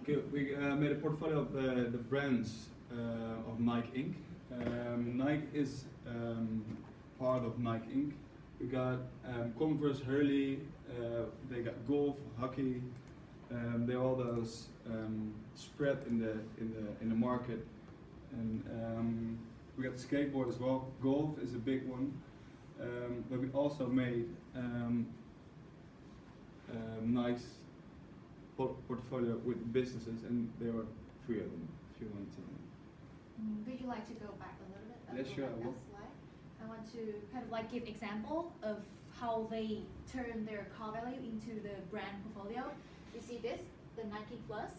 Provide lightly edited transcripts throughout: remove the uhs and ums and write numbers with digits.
Okay, we made a portfolio of the brands of Nike Inc. Nike is part of Nike Inc. We got Converse, Hurley, they got golf, hockey. They all those spread in the market, and we got skateboard as well. Golf is a big one, but we also made nice portfolio with businesses, and there were 3 of them. If you want to. Would you like to go back a little bit? Yeah, sure, I will. Slide. I want to kind of like give example of how they turn their car value into the brand portfolio. You see this, the Nike Plus.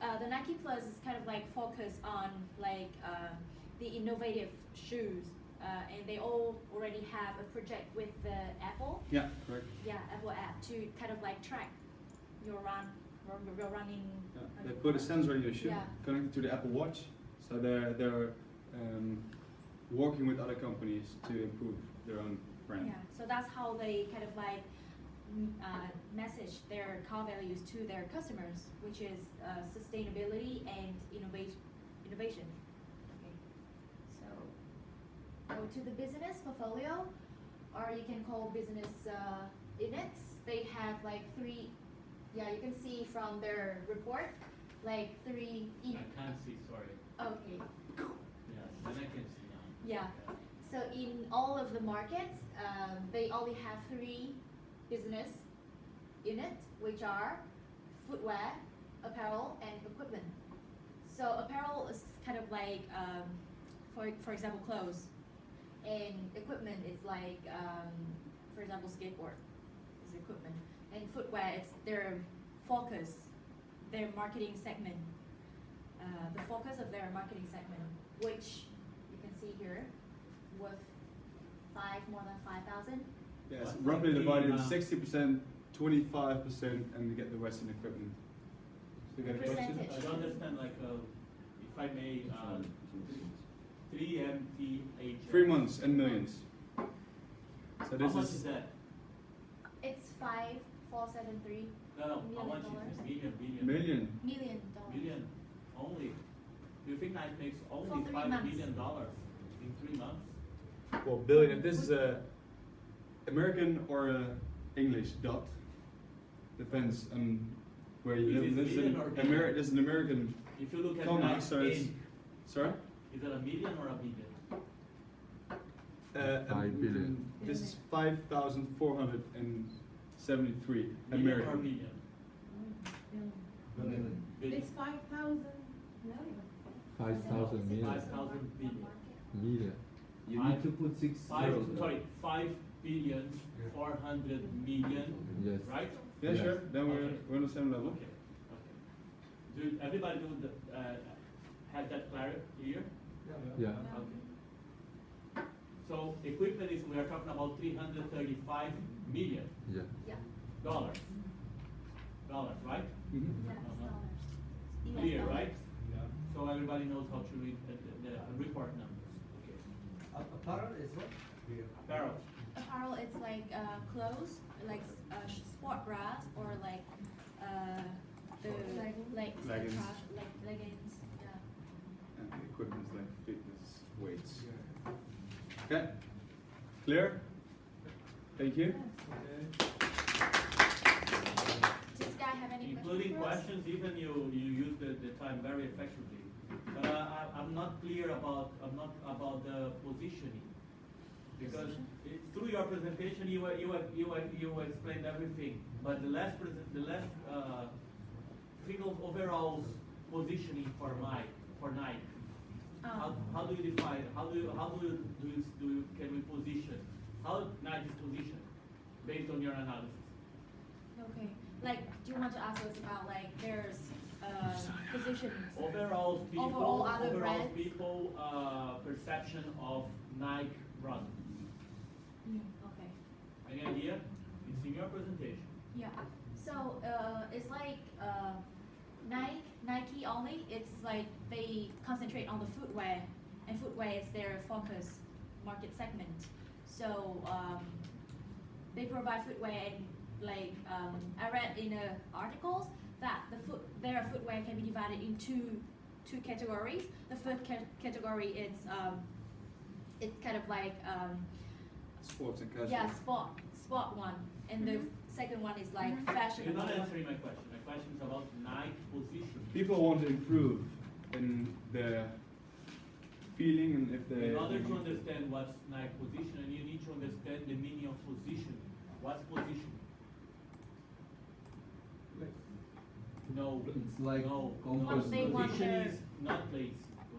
The Nike Plus is kind of like focused on like the innovative shoes, and they all already have a project with the Apple. Yeah, correct. Yeah, Apple app to kind of like track your running. Yeah. They put a sensor in your shoe, Yeah. connected to the Apple Watch, so they're working with other companies to improve their own brand. Yeah, so that's how they kind of like message their core values to their customers, which is sustainability and innovation. Okay. So go to the business portfolio, or you can call business units. They have like 3. Yeah, you can see from their report, like 3. I can't see, sorry. Okay. Yeah, then I can see now. Yeah. So in all of the markets, they only have 3 business units, which are footwear, apparel, and equipment. So apparel is kind of like, for example, clothes, and equipment is like, for example, skateboard is equipment, and footwear it's their focus, their marketing segment, the focus of their marketing segment, which you can see here, with more than 5,000. Yes, What roughly the, divided in 60%, 25%, and we get the rest in equipment. So you get a question? Percentage. I don't understand, like, if I may, 3 MTH. 3 months and millions. So How this much is is that? It's 5,473 No, how Million much dollars. is it? Million. million. million dollars. Million only. Do you think Nike makes only For 3 $5 months. million in 3 months? Well, billion. If this is a American or a English dot, depends on where you Is live. it This is billion or billion? this is an American If you look at comma, Nike so it's in, sorry. is it a million or a billion? 5 billion. This is 5,473 Million or American. billion? Billion. It's 5,000 million. 5,000 million. 5,000 billion. Million. You need to put 6 zeros. Sorry, 5 billion 400 million, Yes. right? Yeah, Yes. sure. Then Okay. we're on the same level. Okay, okay. Do everybody have that clarity here? Yeah. Okay. So equipment is, we are talking about 335 million Yeah. Yeah. dollars. Dollars, right? Mhm. Yeah, it's Uh-huh. dollars. US Clear, dollars. right? So everybody knows how to read the report numbers. Okay. Apparel is what? Apparel. Apparel, it's like clothes, like sport bras, or like the Leggings. leggings. Yeah. And the equipment is like fitness weights. Okay. Clear? Thank you. Does this guy have any Including questions? questions, even you use the time very effectively. But I'm not clear about the positioning. Because through your presentation, you explained everything. But the last think of overall positioning for Nike. How do you define? How do you can we position? How Nike is positioned based on your analysis? Okay. Like, do you want to ask us about like there's positions? Overall people, Overall other brands? Perception of Nike brand. Okay. Any idea? It's in your presentation. Yeah. So it's like Nike only. It's like they concentrate on the footwear, and footwear is their focus market segment. So they provide footwear, and like I read in articles that their footwear can be divided in two categories. The first category is it's kind of like Sports and casual. yeah, sport one, and the second one is like You're fashionable. not answering my question. My question is about Nike position. People want to improve in their feeling and if they. In order to understand what's Nike position, you need to understand the meaning of position. What's position? No. It's like no. compass. They want Position their- is not place.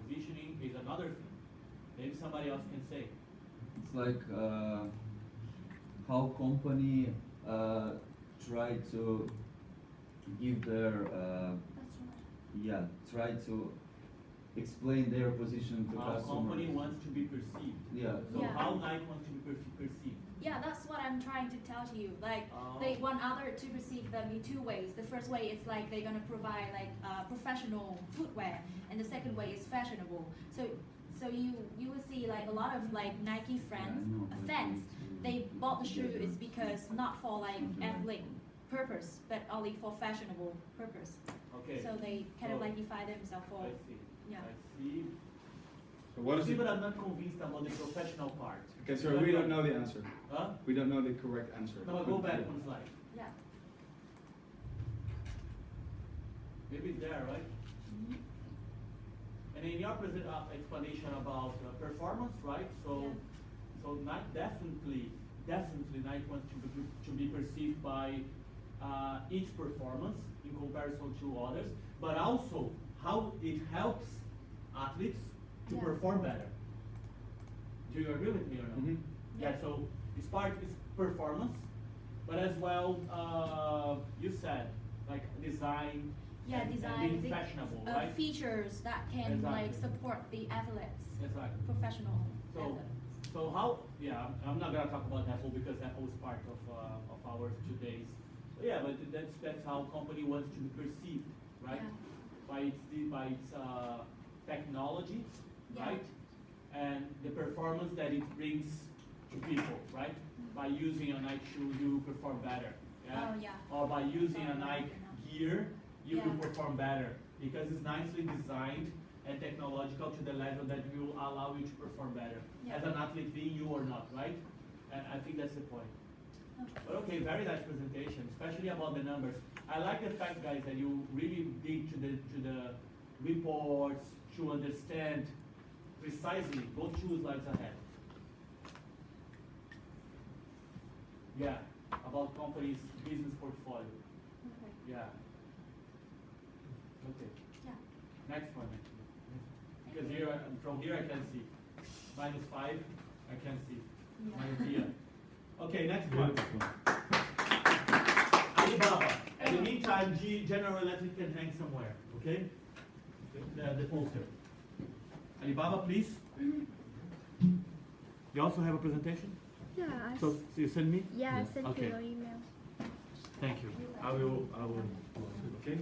Positioning is another thing. Maybe somebody else can say. It's like how company try to give their try to explain their position to How customers. company wants to be perceived. Yeah. So Yeah. how Nike wants to be perceived. Yeah, that's what I'm trying to tell to you. Like they want other to perceive them in two ways. The first way is like they're gonna provide like professional footwear, and the second way is fashionable. So you will see like a lot of like Nike fans. They bought the shoe is because not for like athletic purpose, but only for fashionable purpose. Okay. So they kind of So- like define themselves for I see. yeah. I see. So what is See, it? but I'm not convinced about the professional part. Okay, so we don't know the answer. Huh? We don't know the correct answer. No, go back one slide. Yeah. Maybe it's there, right? And in your explanation about performance, right? So, Yeah. so Nike definitely Nike wants to be perceived by its performance in comparison to others, but also how it helps athletes to Yeah. perform better. Do you agree with me or not? Mhm. Yeah. So it's performance, but as well, you said like design. Yeah, and design being the, fashionable, right? features that can like Exactly. support the athletes, Exactly. professional So, athletes. so how? Yeah, I'm not gonna talk about Apple because Apple is part of our today's. Yeah, but that's how company wants to be perceived, right? Yeah. By its technology, Yeah. right? And the performance that it brings to people, right? By using a Nike shoe, you perform better. Yeah. Oh, yeah. Or by using a Sorry, Nike yeah. gear, you will Yeah. perform better because it's nicely designed and technological to the level that will allow you to perform better Yeah. as an athlete, being you or not, right? And I think that's the point. Okay. But okay, very nice presentation, especially about the numbers. I like the fact, guys, that you really dig to the reports to understand precisely. Go 2 slides ahead. Yeah, about company's business portfolio. Okay. Yeah. Okay. Yeah. Next one. Because here, from here I can see. -5, I can see. Yeah. Here. Okay, next one. Alibaba. In the meantime, General Electric can hang somewhere, okay? The poster. Alibaba, please. You also have a presentation? Yeah, So you send me? yeah, I sent Okay. you your email. Thank you. I will, okay?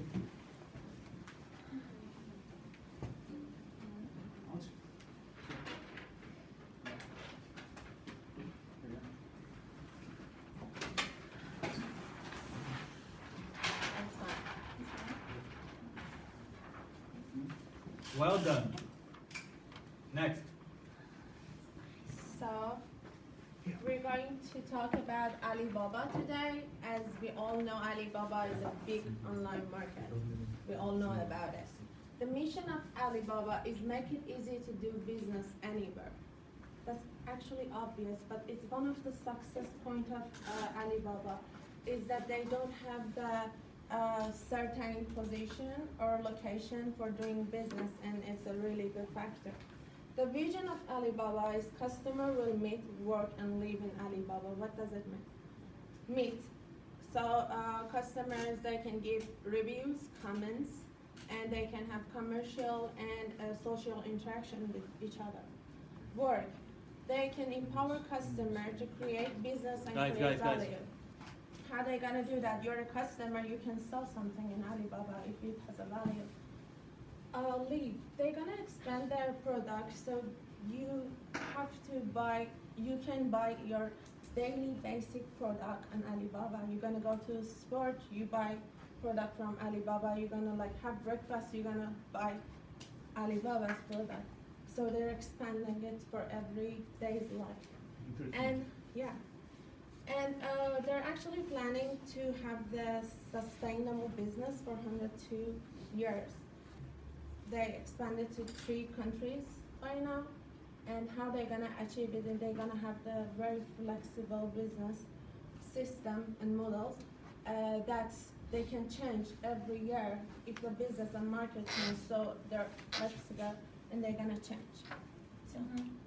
Well done. Next. So, we're going to talk about Alibaba today. As we all know, Alibaba is a big online market. We all know about it. The mission of Alibaba is make it easy to do business anywhere. That's actually obvious, but it's one of the success point of Alibaba is that they don't have the certain position or location for doing business, and it's a really good factor. The vision of Alibaba is customer will meet, work, and live in Alibaba. What does it mean? Meet. So customers, they can give reviews, comments, and they can have commercial and social interaction with each other. Work. They can empower customer to create business and create value. How are they gonna do that? You're a customer, you can sell something in Alibaba if it has a value. Lead. They're gonna expand their product, so you have to buy, you can buy your daily basic product on Alibaba. You're gonna go to sport, you buy product from Alibaba, you're gonna like have breakfast, you're gonna buy Alibaba's product. So they're expanding it for every day's life. Interesting. And yeah, and they're actually planning to have the sustainable business for 102 years. They expanded to 3 countries by now, and how they're gonna achieve it, and they're gonna have the very flexible business system and models that they can change every year if the business and market change. So they're flexible and they're gonna change. So.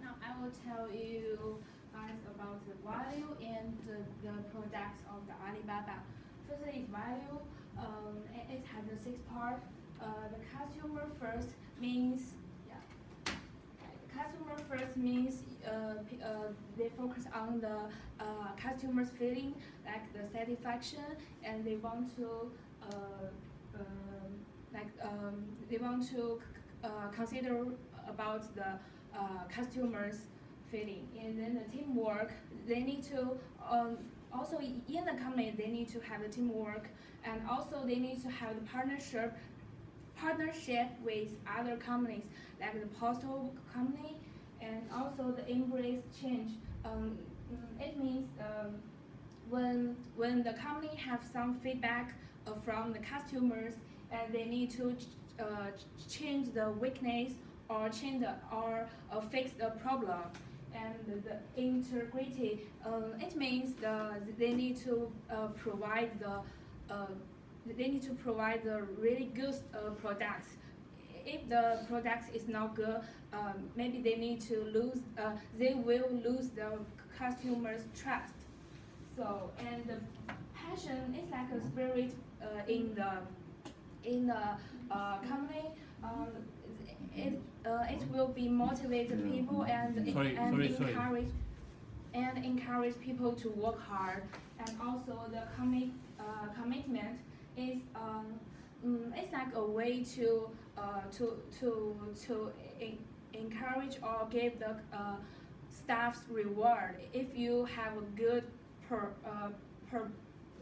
Now I will tell you guys about the value and the products of the Alibaba. Firstly, is value. It has the 6 part. The customer first means, customer first means they focus on the customer's feeling, like the satisfaction, and they want to consider about the customer's feeling. And then the teamwork, they need to also in the company they need to have the teamwork, and also they need to have the partnership with other companies like the postal company, and also the embrace change. It means when the company have some feedback from the customers, and they need to change the weakness or fix the problem. And the integrity, it means they need to provide the really good products. If the product is not good, maybe they will lose the customers' trust. So, and the passion is like a spirit in the company. It will be motivate the people and encourage people to work hard. And also the commitment is it's like a way to encourage or give the staff's reward. If you have a good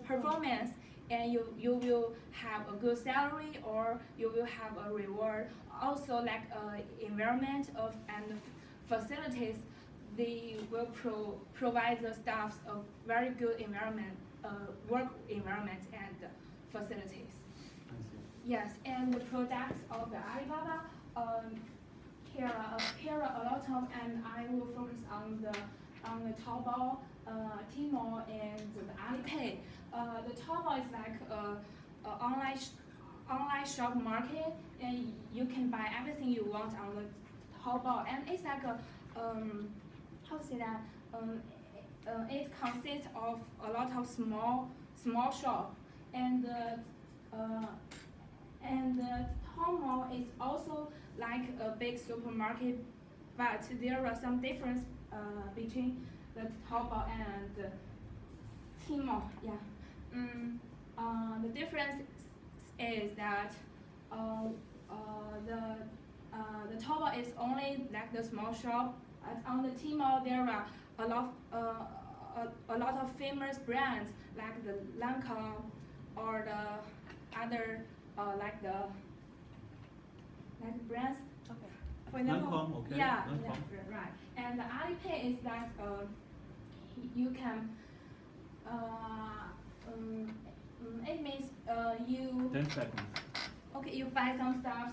performance, and you will have a good salary, or you will have a reward. Also, like environment and facilities, they will provide the staffs a very good environment, work environment and facilities. Yes, and the products of the Alibaba here are a lot of, and I will focus on the Taobao, Tmall, and the Alipay. The Taobao is like a online shop market, and you can buy everything you want on the Taobao, and it's like a how to say that, it consists of a lot of small shop, and the Tmall is also like a big supermarket, but there are some difference between the Taobao and Tmall. Yeah. The difference is that the Taobao is only like the small shop. On the Tmall, there are a lot of famous brands like the Lancome or the other like brands. Okay. For example, Lancome, okay. yeah, Lancome. yeah, right. And the Alipay is that you can. It means you. 10 seconds. Okay, you buy some stuff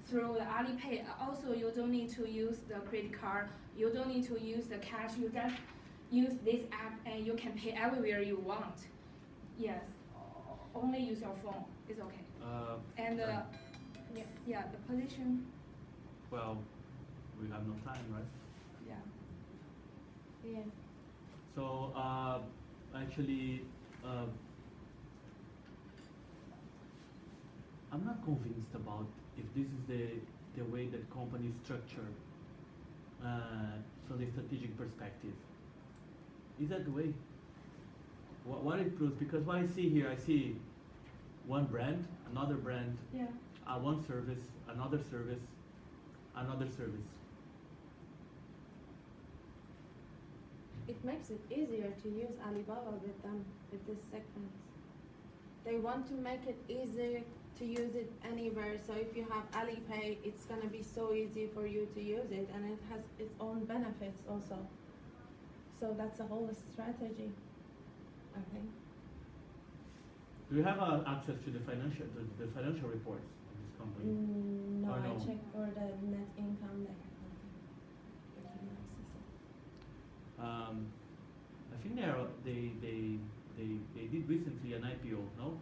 through the Alipay. Also, you don't need to use the credit card. You don't need to use the cash. You just use this app, and you can pay everywhere you want. Yes, only use your phone. It's okay. And yeah, the position. Well, we have no time, right? Yeah. Yeah. So actually, I'm not convinced about if this is the way that companies structure from the strategic perspective. Is that the way? What it proves? Because what I see here, I see one brand, another brand, Yeah. one service, another service, another service. It makes it easier to use Alibaba with them, with these segments. They want to make it easy to use it anywhere. So if you have Alipay, it's gonna be so easy for you to use it, and it has its own benefits also. So that's a whole strategy, I think. Do you have access to the financial reports of this company? No, Or I no? checked for the net income. They have nothing. They can access it. I think they did recently an IPO, no?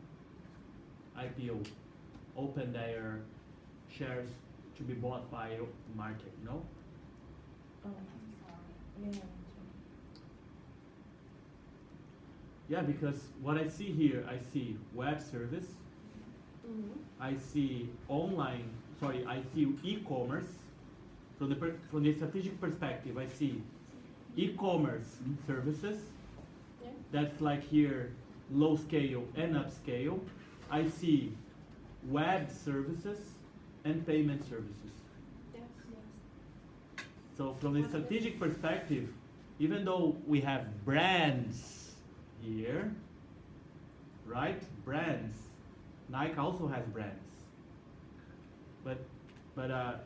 IPO, opened their shares to be bought by market, no? Oh, I'm sorry. yeah. Yeah, because what I see here, I see web service, Mm-hmm. I see I see e-commerce. From the strategic perspective, I see e-commerce services. Yeah. That's like here, low scale and upscale. I see web services and payment services. Yes, yes. So from the strategic perspective, even though we have brands here, right? Brands. Nike also has brands. But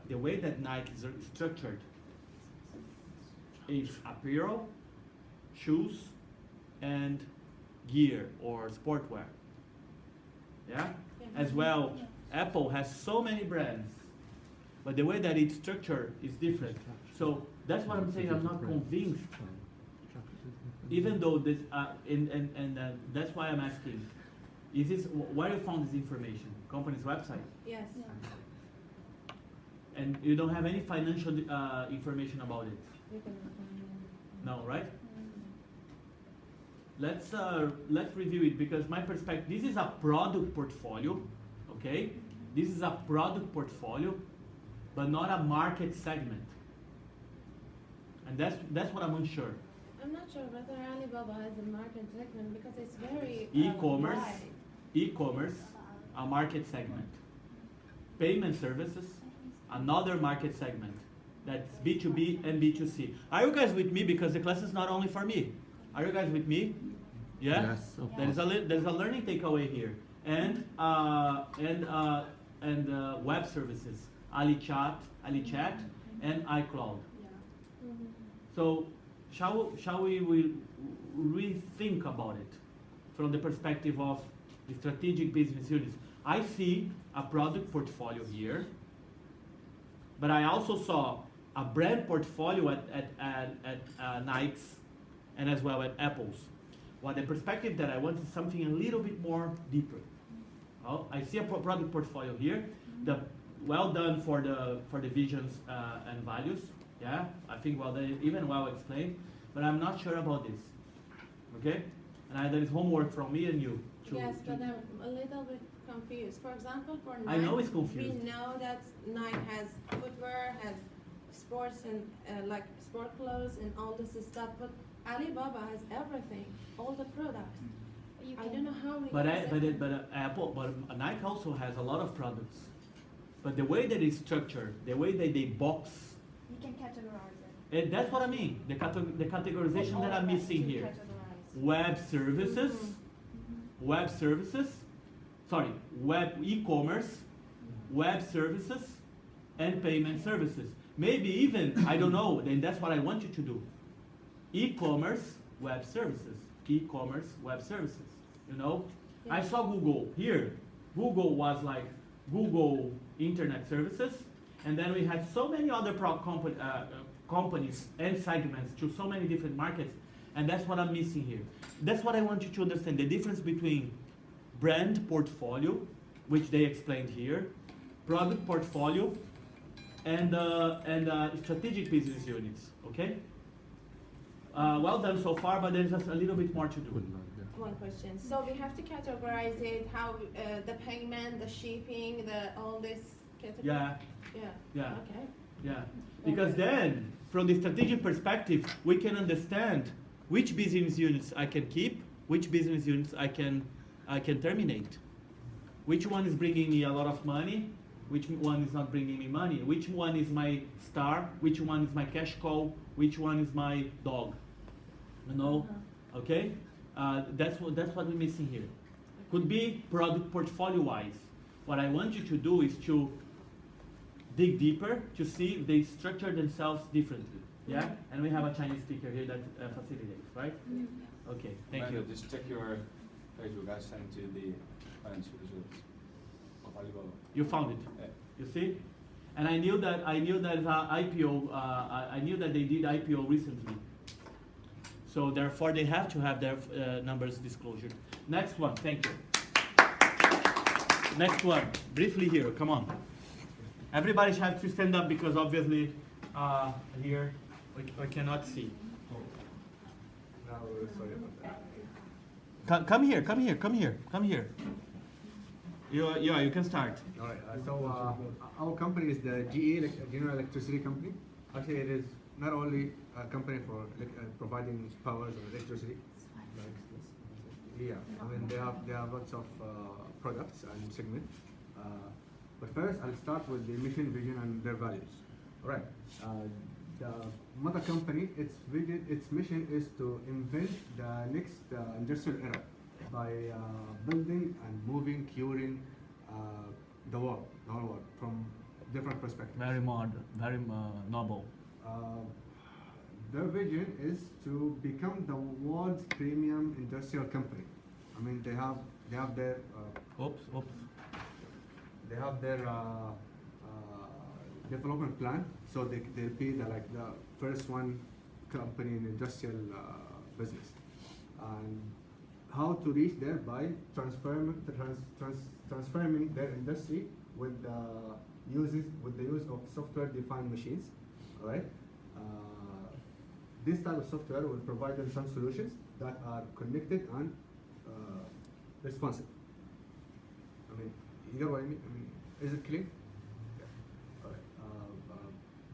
the way that Nike is structured is apparel, shoes, and gear or sportwear. Yeah? Yeah. As well, Apple has so many brands, but the way that it's structured is different. So that's what I'm saying. I'm not convinced, even though this, that's why I'm asking. Is this where you found this information? Company's website, Yes. and you don't have any financial information about it. You can No, right? Let's review it, because my perspective. This is a product portfolio, okay? This is a product portfolio, but not a market segment. And that's what I'm unsure. I'm not sure whether Alibaba has a market segment because it's very E-commerce. wide. E-commerce, a market segment. Payment services, another market segment. That's B2B and B2C. Are you guys with me? Because the class is not only for me. Are you guys with me? Yeah? Yes, of There's course. there's a learning takeaway here. And web services, AliChat, and iCloud. Mhm. So shall we rethink about it from the perspective of the strategic business units? I see a product portfolio here, but I also saw a brand portfolio at Nike's and as well at Apple's. Well, the perspective that I want is something a little bit more deeper. Oh, I see a product portfolio here. The well done for the visions and values. Yeah, I think well explained, but I'm not sure about this. Okay, and there is homework from me and you. Yes, but I'm a little bit confused. For example, for Nike, I know it's we confused. know that Nike has footwear, has sports and like sport clothes and all this stuff, but Alibaba has everything, all the products. You I can- don't know how we. But Nike also has a lot of products. But the way that it's structured, the way that they box, You can categorize it. and that's what I mean. The categorization All that of I'm that missing you can here. categorize. Web services, web services, sorry, web e-commerce, web services, and payment services. Maybe even, I don't know, then that's what I want you to do. E-commerce, web services. E-commerce, web services. You know? I Yeah. saw Google here. Google was like Google Internet Services, and then we had so many other companies and segments to so many different markets, and that's what I'm missing here. That's what I want you to understand, the difference between brand portfolio, which they explained here, product portfolio, and strategic business units, okay? Well done so far, but there's just a little bit more to do. One question. So we have to categorize it, how the payment, the shipping, all this category. Yeah, Yeah. yeah. Okay. yeah. Because then, from the strategic perspective, we can understand which business units I can keep, which business units I can terminate. Which one is bringing me a lot of money, which one is not bringing me money, which one is my star, which one is my cash cow, which one is my dog. You know, okay? That's what we're missing here. Could be product portfolio-wise. What I want you to do is to dig deeper to see if they structure themselves differently. Yeah? And we have a Chinese speaker here that facilitates, right? Okay, thank Amanda, you. just check your Facebook. I sent you the financial results of Alibaba. You found it. Yeah. You see? And I knew that IPO. I knew that they did IPO recently. So therefore, they have to have their numbers disclosure. Next one. Thank you. Next one. Briefly here. Come on. Everybody has to stand up because obviously here we cannot see. No, sorry about that. Come here. Come here. Come here. Come here. You can start. All right. So our company is the General Electricity Company. Actually, it is not only a company for providing powers or electricity. Yeah, I mean they have lots of products and segments. But first, I'll start with the mission, vision, and their values. All right. The mother company, its mission is to invent the next industrial era by building and moving, curing the whole world from different perspectives. Very modern. Very noble. Their vision is to become the world's premium industrial company. I mean, they have their Oops. they have their development plan, so they'll be the first one company in industrial business. And how to reach there by transforming their industry with the use of software-defined machines. All right. This type of software will provide them some solutions that are connected and responsive. I mean, you get what I mean? Is it clear? Yeah. All right.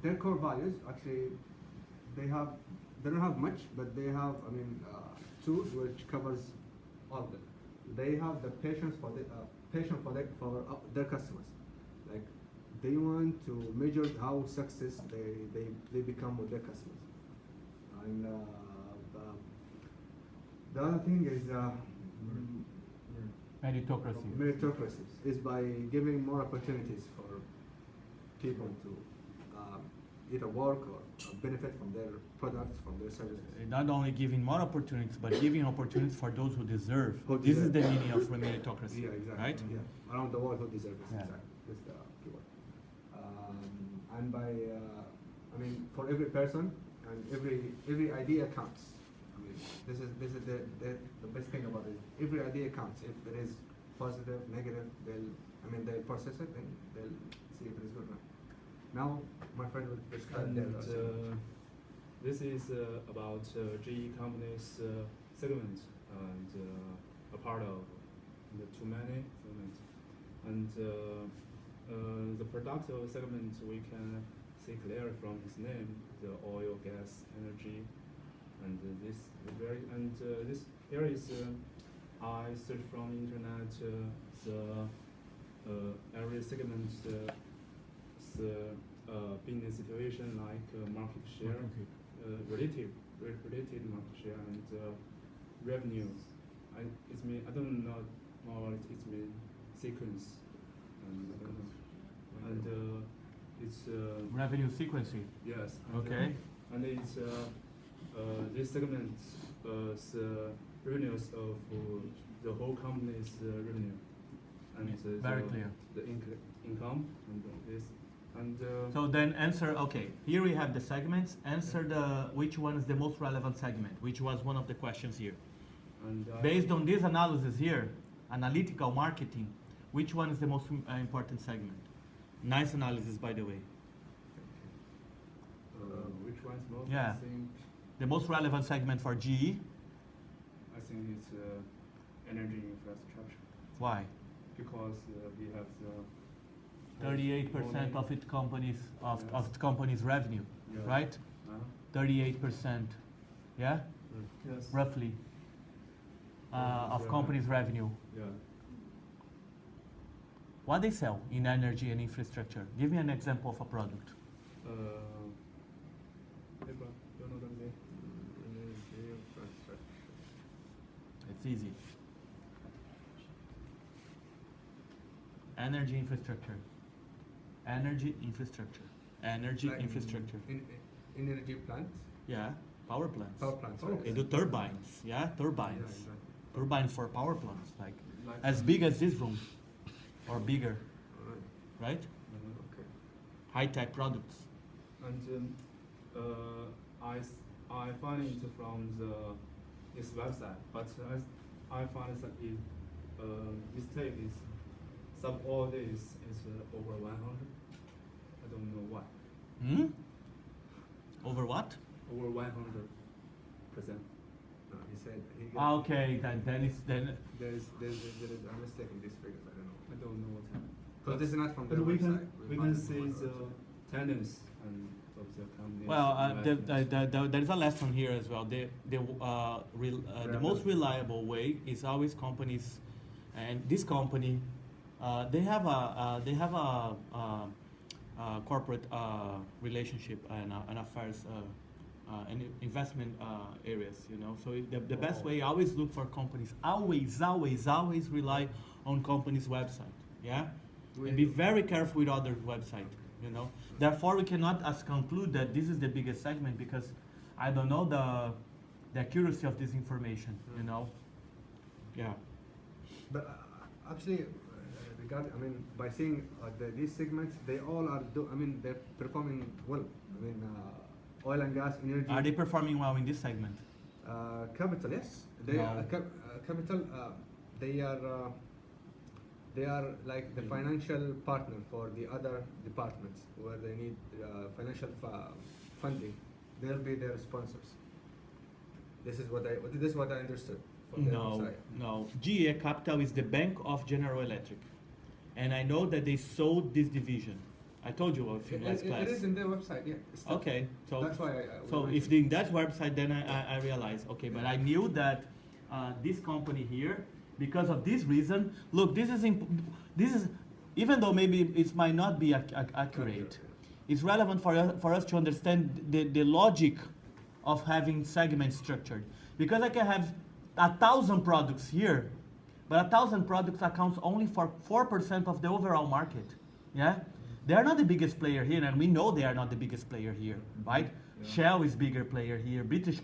Their core values, actually, they don't have much, but they have, tools which covers all of them. They have the patience for their customers. Like, they want to measure how success they become with their customers. And the other thing is meritocracy is by giving more opportunities for people to either work or benefit from their products, from their services. Not only giving more opportunities, but giving opportunities for those who deserve. Who This is deserve. the meaning of meritocracy, Yeah, exactly. right? Yeah, around the world who deserve it. Yeah. Exactly. That's the keyword. And by, for every person and every idea counts. I mean, this is the best thing about it. Every idea counts. If it is positive, negative, they'll process it and they'll see if it is good or not. Now, my friend will describe And their this is about GE company's segment and a part of the too many segment. And the product of segment we can see clear from his name, the oil, gas, energy, and this here is I searched from internet the every segment business situation like market share, related market share and revenue. I don't know what it means sequence and I don't know. And it's Revenue sequencing. yes. Okay. And it's this segment revenues of the whole company's revenue, and Very clear. The income and this and So then answer, okay, here we have the segments. Answer which one is the most relevant segment, which was one of the questions here. and Based on this analysis here, analytical marketing, which one is the most important segment? Nice analysis, by the way. which one's most? Yeah. I think The most relevant segment for GE, it's energy infrastructure why? because we have the 38% of its company's revenue, Yeah. right? 38%, yeah, Yes. roughly, of Yeah. company's revenue. Yeah. What they sell in energy and infrastructure? Give me an example of a product. Paper, you know what I mean? It's easy. Energy infrastructure. Energy infrastructure. Energy Like infrastructure. In energy plants. Yeah, power plants. Power plants. They do turbines. Yeah, turbines. Yeah, exactly. Turbines for power plants, like Like as big as this room, or bigger, Alright. right? Okay. High-tech products. And I find it from this website, but I find that it mistake is some all this is over 100. I don't know why. Hmm? Over what? Over 100%. No, he said he Ah, okay, then there is a mistake in these figures. I don't know. I don't know what happened. Because this is not from But their we website. can found it see from the their website. tenants and of the companies. well, there is a lesson here as well. The most reliable way is always companies, and this company, they have a corporate relationship and affairs and investment areas. You know, so the best way, always look for companies. Always rely on companies' website. Yeah, and be very careful with other website. You know, therefore we cannot as conclude that this is the biggest segment because I don't know the accuracy of this information. You know, yeah. But actually, by seeing these segments, they all are. They're performing well. Oil and gas, energy. Are they performing well in this segment? Capital, yes. They No. capital. They are like the financial partner for the other departments where they need financial funding. They'll be their sponsors. This is what I understood from their No, website. no. GE Capital is the bank of General Electric, and I know that they sold this division. I told you a few last class. It is in their website, yeah. Still. Okay, so That's why so if in that website, then I realized, okay, but I knew that this company here, because of this reason, look, this is even though maybe it might not be accurate, it's relevant for us to understand the logic of having segments structured. Because I can have 1,000 products here, but 1,000 products accounts only for 4% of the overall market. Yeah? They are not the biggest player here, and we know they are not the biggest player here, right? Yeah. Shell is bigger player here, British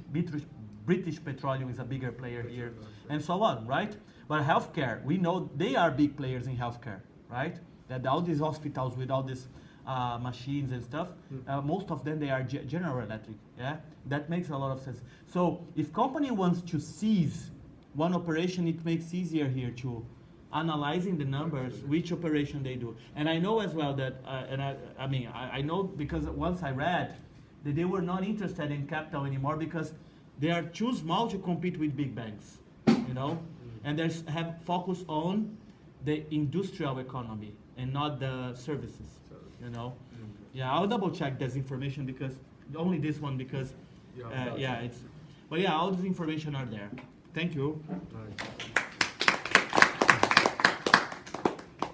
Petroleum is a bigger player here, and so on, right? But healthcare, we know they are big players in healthcare, right? That all these hospitals with all these machines and stuff, most of them they are General Electric, yeah? That makes a lot of sense. So if company wants to seize one operation, it makes easier here to analyzing the numbers, which operation they do. And I know as well that, I know because once I read that they were not interested in capital anymore because they are too small to compete with big banks, you know? And they have focus on the industrial economy and not the services, you know? Yeah, I'll double check this information because, only this one because, but yeah, all this information are there. Thank you.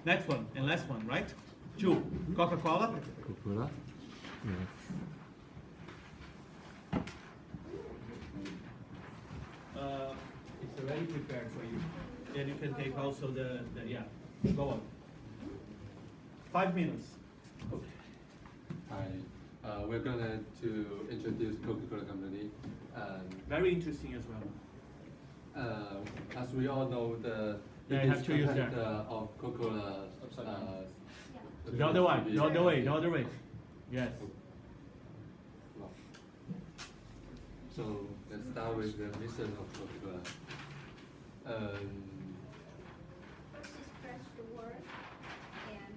Next one, and last one, right? 2, Coca-Cola. Coca-Cola? Yes. It's already prepared for you. Then you can take also go on. 5 minutes. Hi. We're gonna to introduce Coca-Cola company. Very interesting as well. As we all know, the Yeah, you have biggest to use that. competitor of Coca-Cola. The other way, the other way. Yes. Well, so let's start with the mission of Coca-Cola. First is press the word, and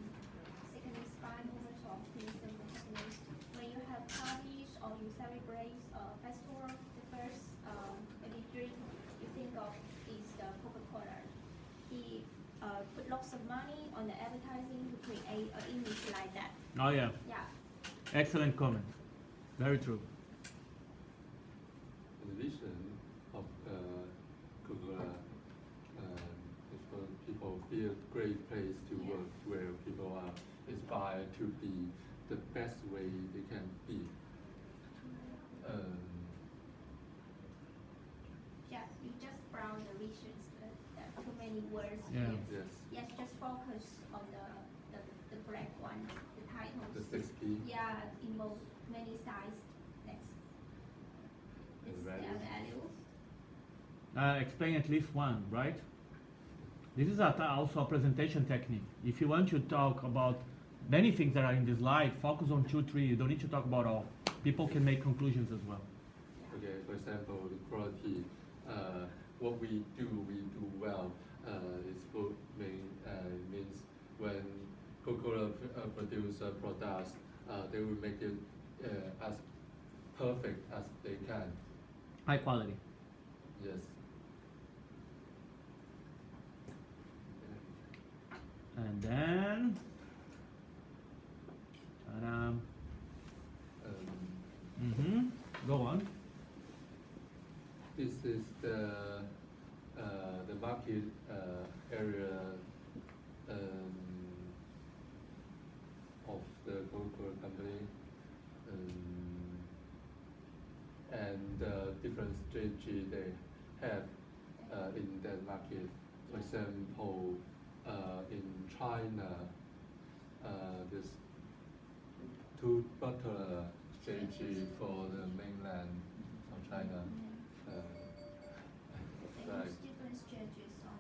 second is find moments of peace and happiness. When you have parties or you celebrate a festival, the first any drink you think of is the Coca-Cola. He put lots of money on the advertising to create an image like that. Oh yeah. Yeah. Excellent comment. Very true. The vision of Coca-Cola is for people be a great place to work where people are inspired to be the best way they can be. Yeah, you just browse the visions. There are too many words Yeah. here. Yes. Yes, just focus on the quality Yeah, in both many sizes. Next. This is and their value. value. Explain at least one, right? This is also a presentation technique. If you want to talk about many things that are in this slide, focus on 2, 3. You don't need to talk about all. People can make conclusions as well. Okay, for example, the quality, what we do well is food means when Coca-Cola produce products, they will make it as perfect as they can. High quality. Yes. And then, go on. This is the market area of the Coca-Cola company, and different strategy they have in that market. For example, in China, this two bottle strategy for the mainland of China. They use different strategies on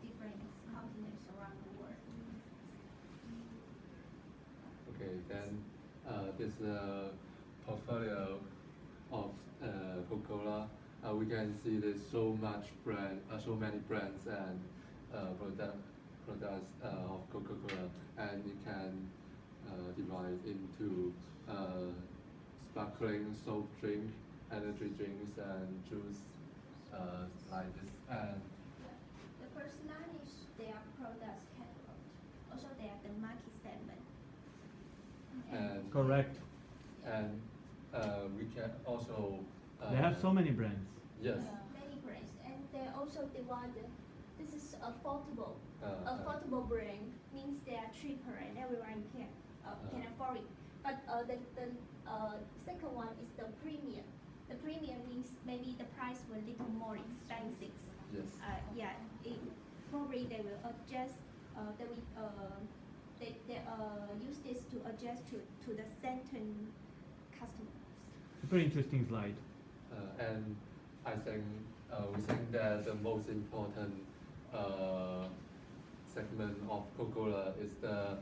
different continents around the world. Okay, then this portfolio of Coca-Cola. We can see there's so many brands and products of Coca-Cola, and you can divide into sparkling soft drink, energy drinks, and juice like this. And The first line is their products catalog. Also, they have the market segment. and Correct. and we can also They have so many brands. yes. Many brands, and they also divide. This is affordable. Uh, brand means they are cheaper and everyone can afford it. But the second one is the premium. The premium means maybe the price will little more expensive. Yes. Probably they will adjust. They use this to adjust to the certain customers. Super interesting slide. And I think we think that the most important segment of Coca-Cola is the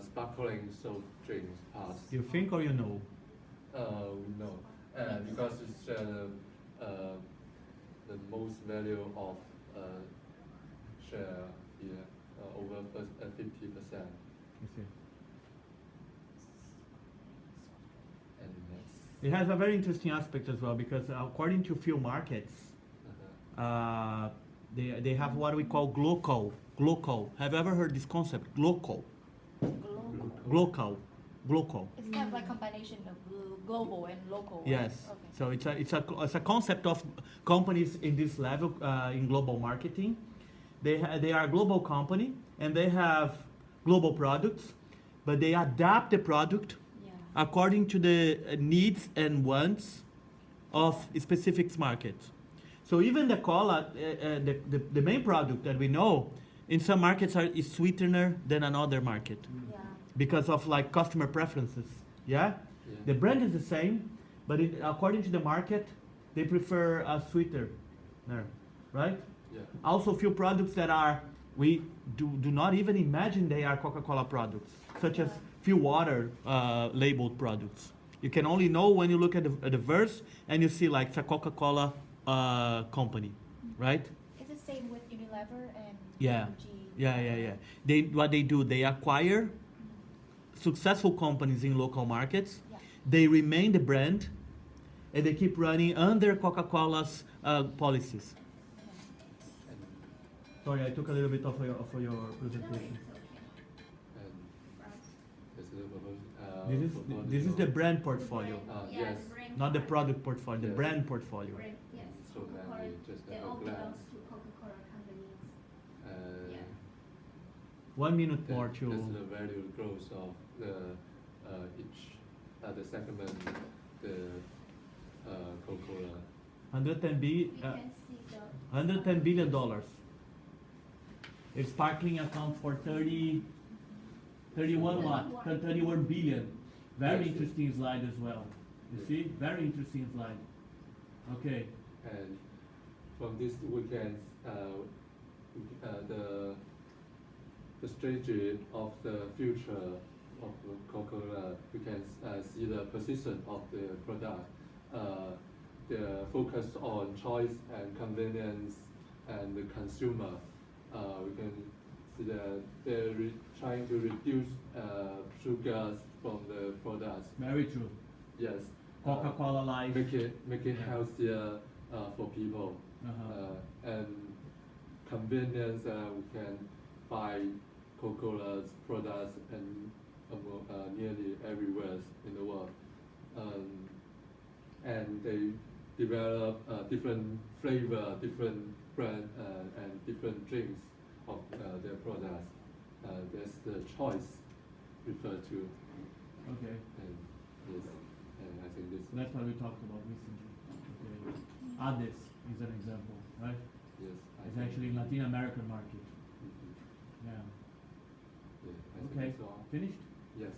sparkling soft drinks part. You think or you know? We know, because it's the most value of share here, over 50%. You see. And next. It has a very interesting aspect as well because according to few markets, they have what we call glocal. Glocal. Have you ever heard this concept? Glocal. Glocal. Glocal. It's kind of like combination of global and local. Yes. Okay. So it's a concept of companies in this level in global marketing. They are a global company and they have global products, but they adapt the product according to the needs and wants of specific markets. So even the cola, the main product that we know, in some markets is sweetener than another market Yeah. because of like customer preferences. Yeah, the brand is the same, but according to the market, they prefer a sweeter, right? Yeah. Also, few products that are we do not even imagine they are Coca-Cola products, such as few water labeled products. You can only know when you look at the verse and you see like it's a Coca-Cola company, right? It's the same with Unilever and Yeah. G. What they do, they acquire successful companies in local markets. Yeah. They remain the brand, and they keep running under Coca-Cola's policies. And, Sorry, I took a little bit of your presentation. and this is This is the brand portfolio, yes. not the product portfolio. The Yes. brand portfolio. Brand, yes. So Coca-Cola, many just they have all a glance. belongs to Coca-Cola companies. Uh, Yeah. 1 minute more This to. is the value growth of the each the segment, the Coca-Cola. 110 We can see the $110 billion. Its sparkling account for 30 31 what? 31 billion. Very Yes. interesting slide as well. You Yes. see? Very interesting slide. Okay. And from this we can the strategy of the future of Coca-Cola. We can see the position of the product. The focus on choice and convenience and the consumer. We can see that they're trying to reduce sugars from the products. Very true. Yes. Coca-Cola Life. Make it Yeah. healthier for people. And convenience, we can buy Coca-Cola's products and nearly everywhere in the world. And they develop different flavor, different brand, and different drinks of their products. That's the choice referred to. Okay. And yes, and I think this. That's what we talked about recently. Okay. Ades is an example, right? Yes. It's actually in Latin American market. Mhm. Yeah. Yeah, I think Okay. that's all. Finished? Yes.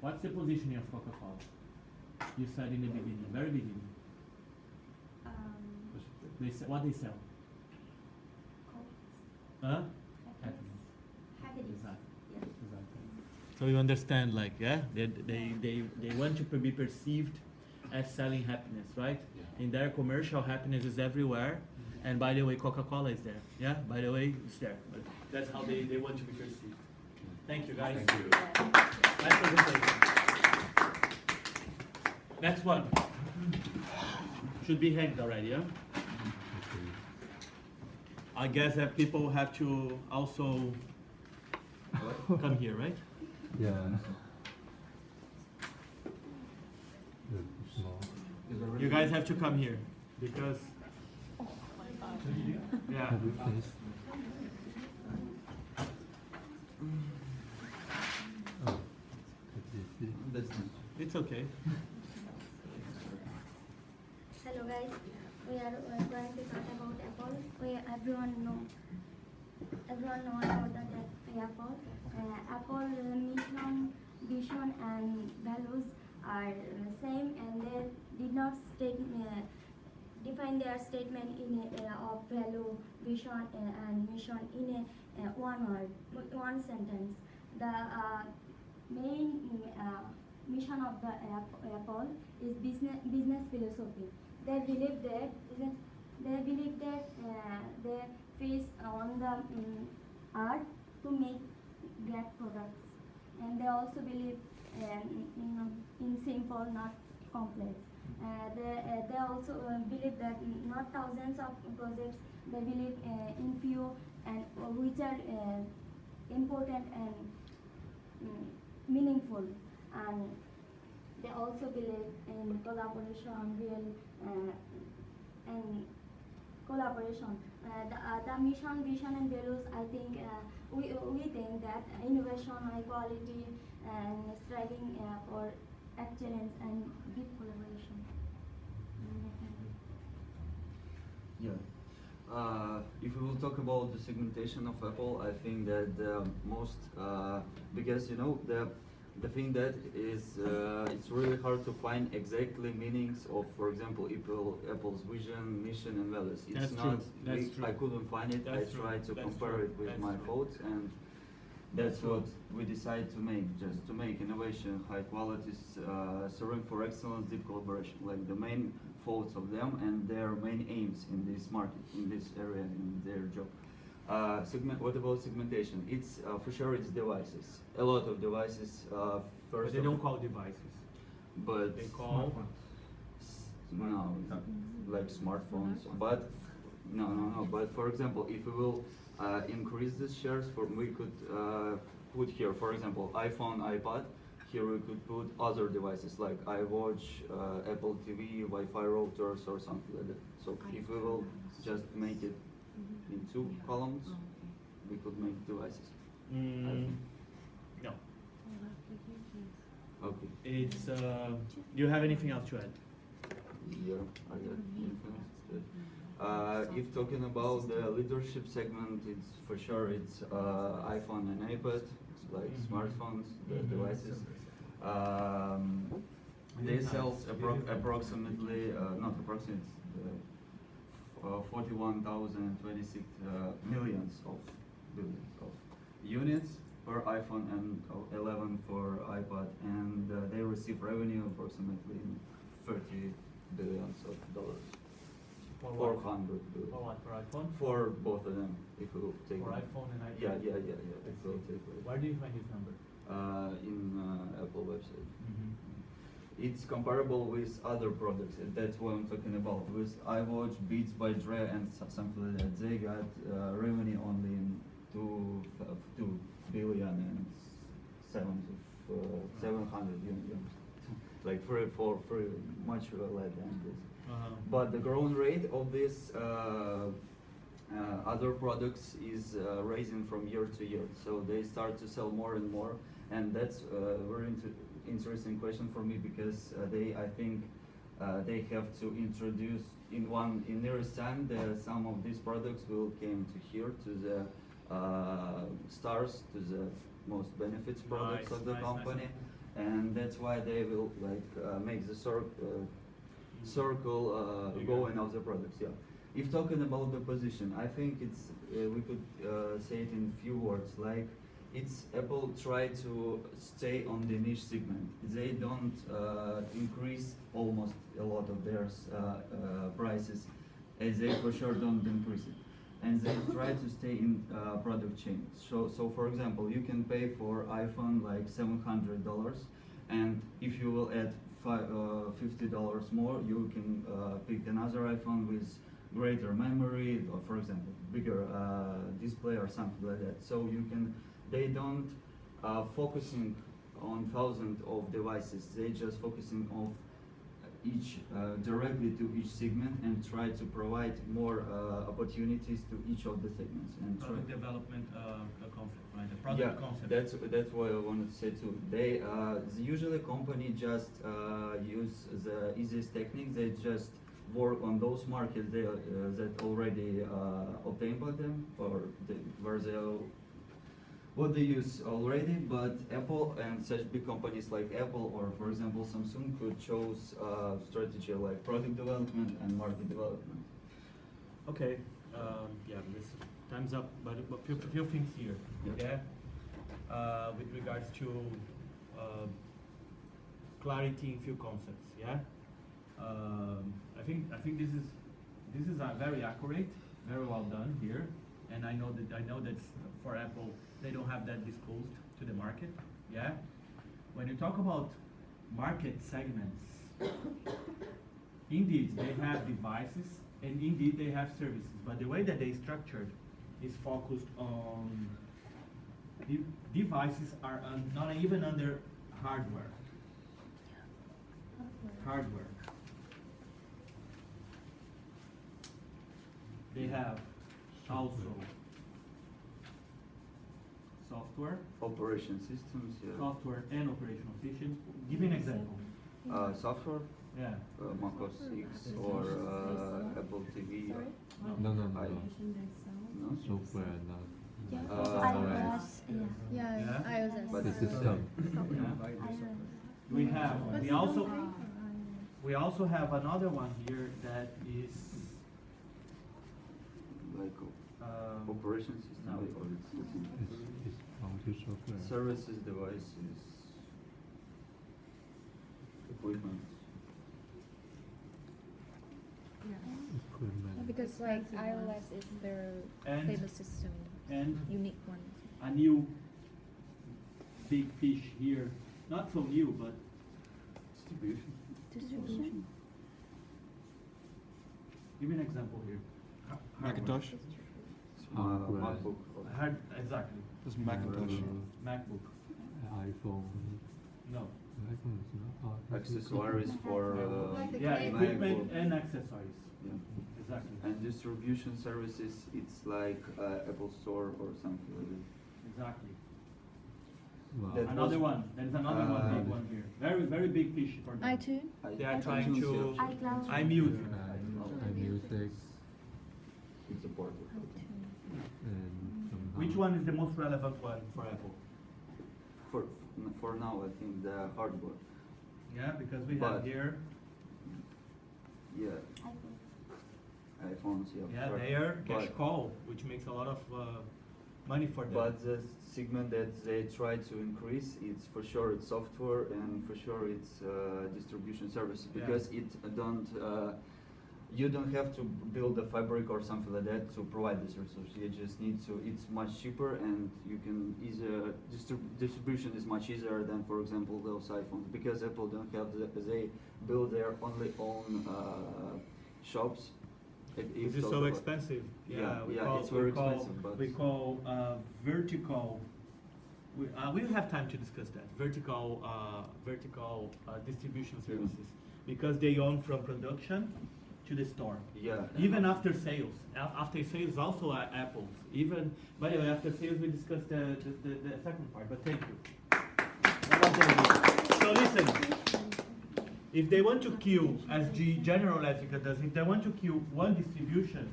What's the positioning of Coca-Cola? You said in the beginning, very beginning. What they sell? Huh? Happiness. Happiness. Exactly. Yeah. Exactly. So you understand, like, yeah, they want to be perceived as selling happiness, right? Yeah. In their commercial, happiness is everywhere, and by the way, Coca-Cola is there. Yeah, by the way, it's there. But that's how they want to be perceived. Thank you, guys. Thank you. Nice presentation. Next one. Should be hanged already, yeah? I guess that people have to also come here, right? Yeah. You guys have to come here because. Yeah. That's nice. It's okay. Hello guys, we are going to talk about Apple. Everyone know about the Apple. Apple mission, vision, and values are same, and they did not define their statement in of value, vision, and mission in one word, one sentence. The main mission of the Apple is business philosophy. They believe that they face on the art to make great products, and they also believe in simple, not complex. They also believe that not thousands of projects. They believe in few and which are important and meaningful, and they also believe in collaboration, and collaboration. The mission, vision, and values. I think we think that innovation, high quality, and striving for excellence and deep collaboration. Yeah. If we will talk about the segmentation of Apple, I think that the most because the thing that is it's really hard to find exactly meanings of, for example, Apple's vision, mission, and values. It's That's not. true. That's true. I couldn't find it. That's I true. tried to That's compare true. it with That's my true. thoughts, and that's what we decided to make. Just to make innovation, high quality, serving for excellence, deep collaboration. Like the main faults of them and their main aims in this market, in this area, in their job. What about segmentation? It's for sure it's devices. A lot of devices. But First, they don't call devices. but They call. no, like smartphones. But no. But for example, if we will increase the shares, we could put here, for example, iPhone, iPad. Here we could put other devices like iWatch, Apple TV, Wi-Fi routers, or something like that. So if we will just make it in two columns, we could make devices. No. Okay. It's. Do you have anything else to add? Yeah, I got influenced. If talking about the leadership segment, it's for sure it's iPhone and iPad. like Mhm. smartphones, the Mhm. devices. They sell approximately, not approximately, 41,026 millions of billions of units per iPhone and 11 for iPad, and they receive revenue approximately 30 billions of dollars. For what? 400 billion. For what? For iPhone? For both of them, if we will take For them. iPhone and iPad? Yeah. If we'll take it. Where do you find this number? In Apple website. Mm-hmm. It's comparable with other products. That's what I'm talking about. With iWatch, Beats by Dre, and something like that. They got revenue only in 2 billion and 700 units. Like for much less than this. But the growth rate of this other products is rising from year to year. So they start to sell more and more, and that's very interesting question for me because I think they have to introduce in nearest time some of these products will came to here to the stars, to the most benefits products of the company, and that's why they will like make the circle going of the products. Yeah. If talking about the position, I think it's we could say it in few words. Like it's Apple try to stay on the niche segment. They don't increase almost a lot of their prices, as they for sure don't increase it. And they try to stay in product chain. So for example, you can pay for iPhone like $700, and if you will add $50 more, you can pick another iPhone with greater memory, or for example, bigger display or something like that. So you can, they don't focusing on thousands of devices. They just focusing on each directly to each segment and try to provide more opportunities to each of the segments and Product development concept, right? The product concept. That's what I wanted to say too. They usually company just use the easiest techniques. They just work on those markets that already obtained by them or where they what they use already. But Apple and such big companies like Apple or for example Samsung could choose strategy like product development and market development. Okay, yeah, this time's up, but a few things here, Yeah. with regards to clarity in few concepts, yeah. I think this is very accurate, very well done here, and I know that for Apple they don't have that disclosed to the market, yeah. When you talk about market segments, indeed they have devices and indeed they have services, but the way that they structured is focused on devices are not even under hardware. They have also software, Operation systems, yeah. software and operational systems. Give me an example. Software, Yeah. Mac OS X or Apple TV. Sorry? No. No? Software, not. iOS, yeah. Yeah, iOS. But the system. We also have another one here that is Like operation system no. or It's multi software. services, devices, equipment. Equipment. Because like iOS is their And- famous system, and unique one. a new big fish here. Not so new, but Distribution. Distribution. give me an example here. Macintosh. Hardware. MacBook. Exactly. This is Macintosh. MacBook. iPhone. No. iPhone is not. Accessories for Like the Yeah, cable. equipment MacBook. and accessories. Yeah. Exactly. And distribution services, it's like Apple Store or something like that. Exactly. Wow. That Another was- one. There is another big one here. Very, very big fish for them. iTunes. They are trying iTunes, to yeah. iCloud. iMusic. iMusic It's a part of it. and somehow. Which one is the most relevant one for Apple? for now, I think the hardware. Yeah, because we But- have here, Yeah, iPhones. Yeah. yeah, correct. there, cash But- call, which makes a lot of money for them. But the segment that they try to increase, it's for sure it's software and for sure it's distribution service Yeah. because it don't you don't have to build a fabric or something like that to provide this resource. You just need to. It's much cheaper and you can easier distribution is much easier than, for example, those iPhones because Apple don't have they build their only own shops. This is so expensive. Yeah, we yeah, call, it's very we call, expensive, but- we call vertical. We don't have time to discuss that. Vertical distribution services because they own from production to the store. Yeah. Even after sales. After sales also Apple's. Even, by the way, after sales we discussed the second part, but thank you. That was the idea. So listen, if they want to kill, as General Electric does, if they want to kill one distribution,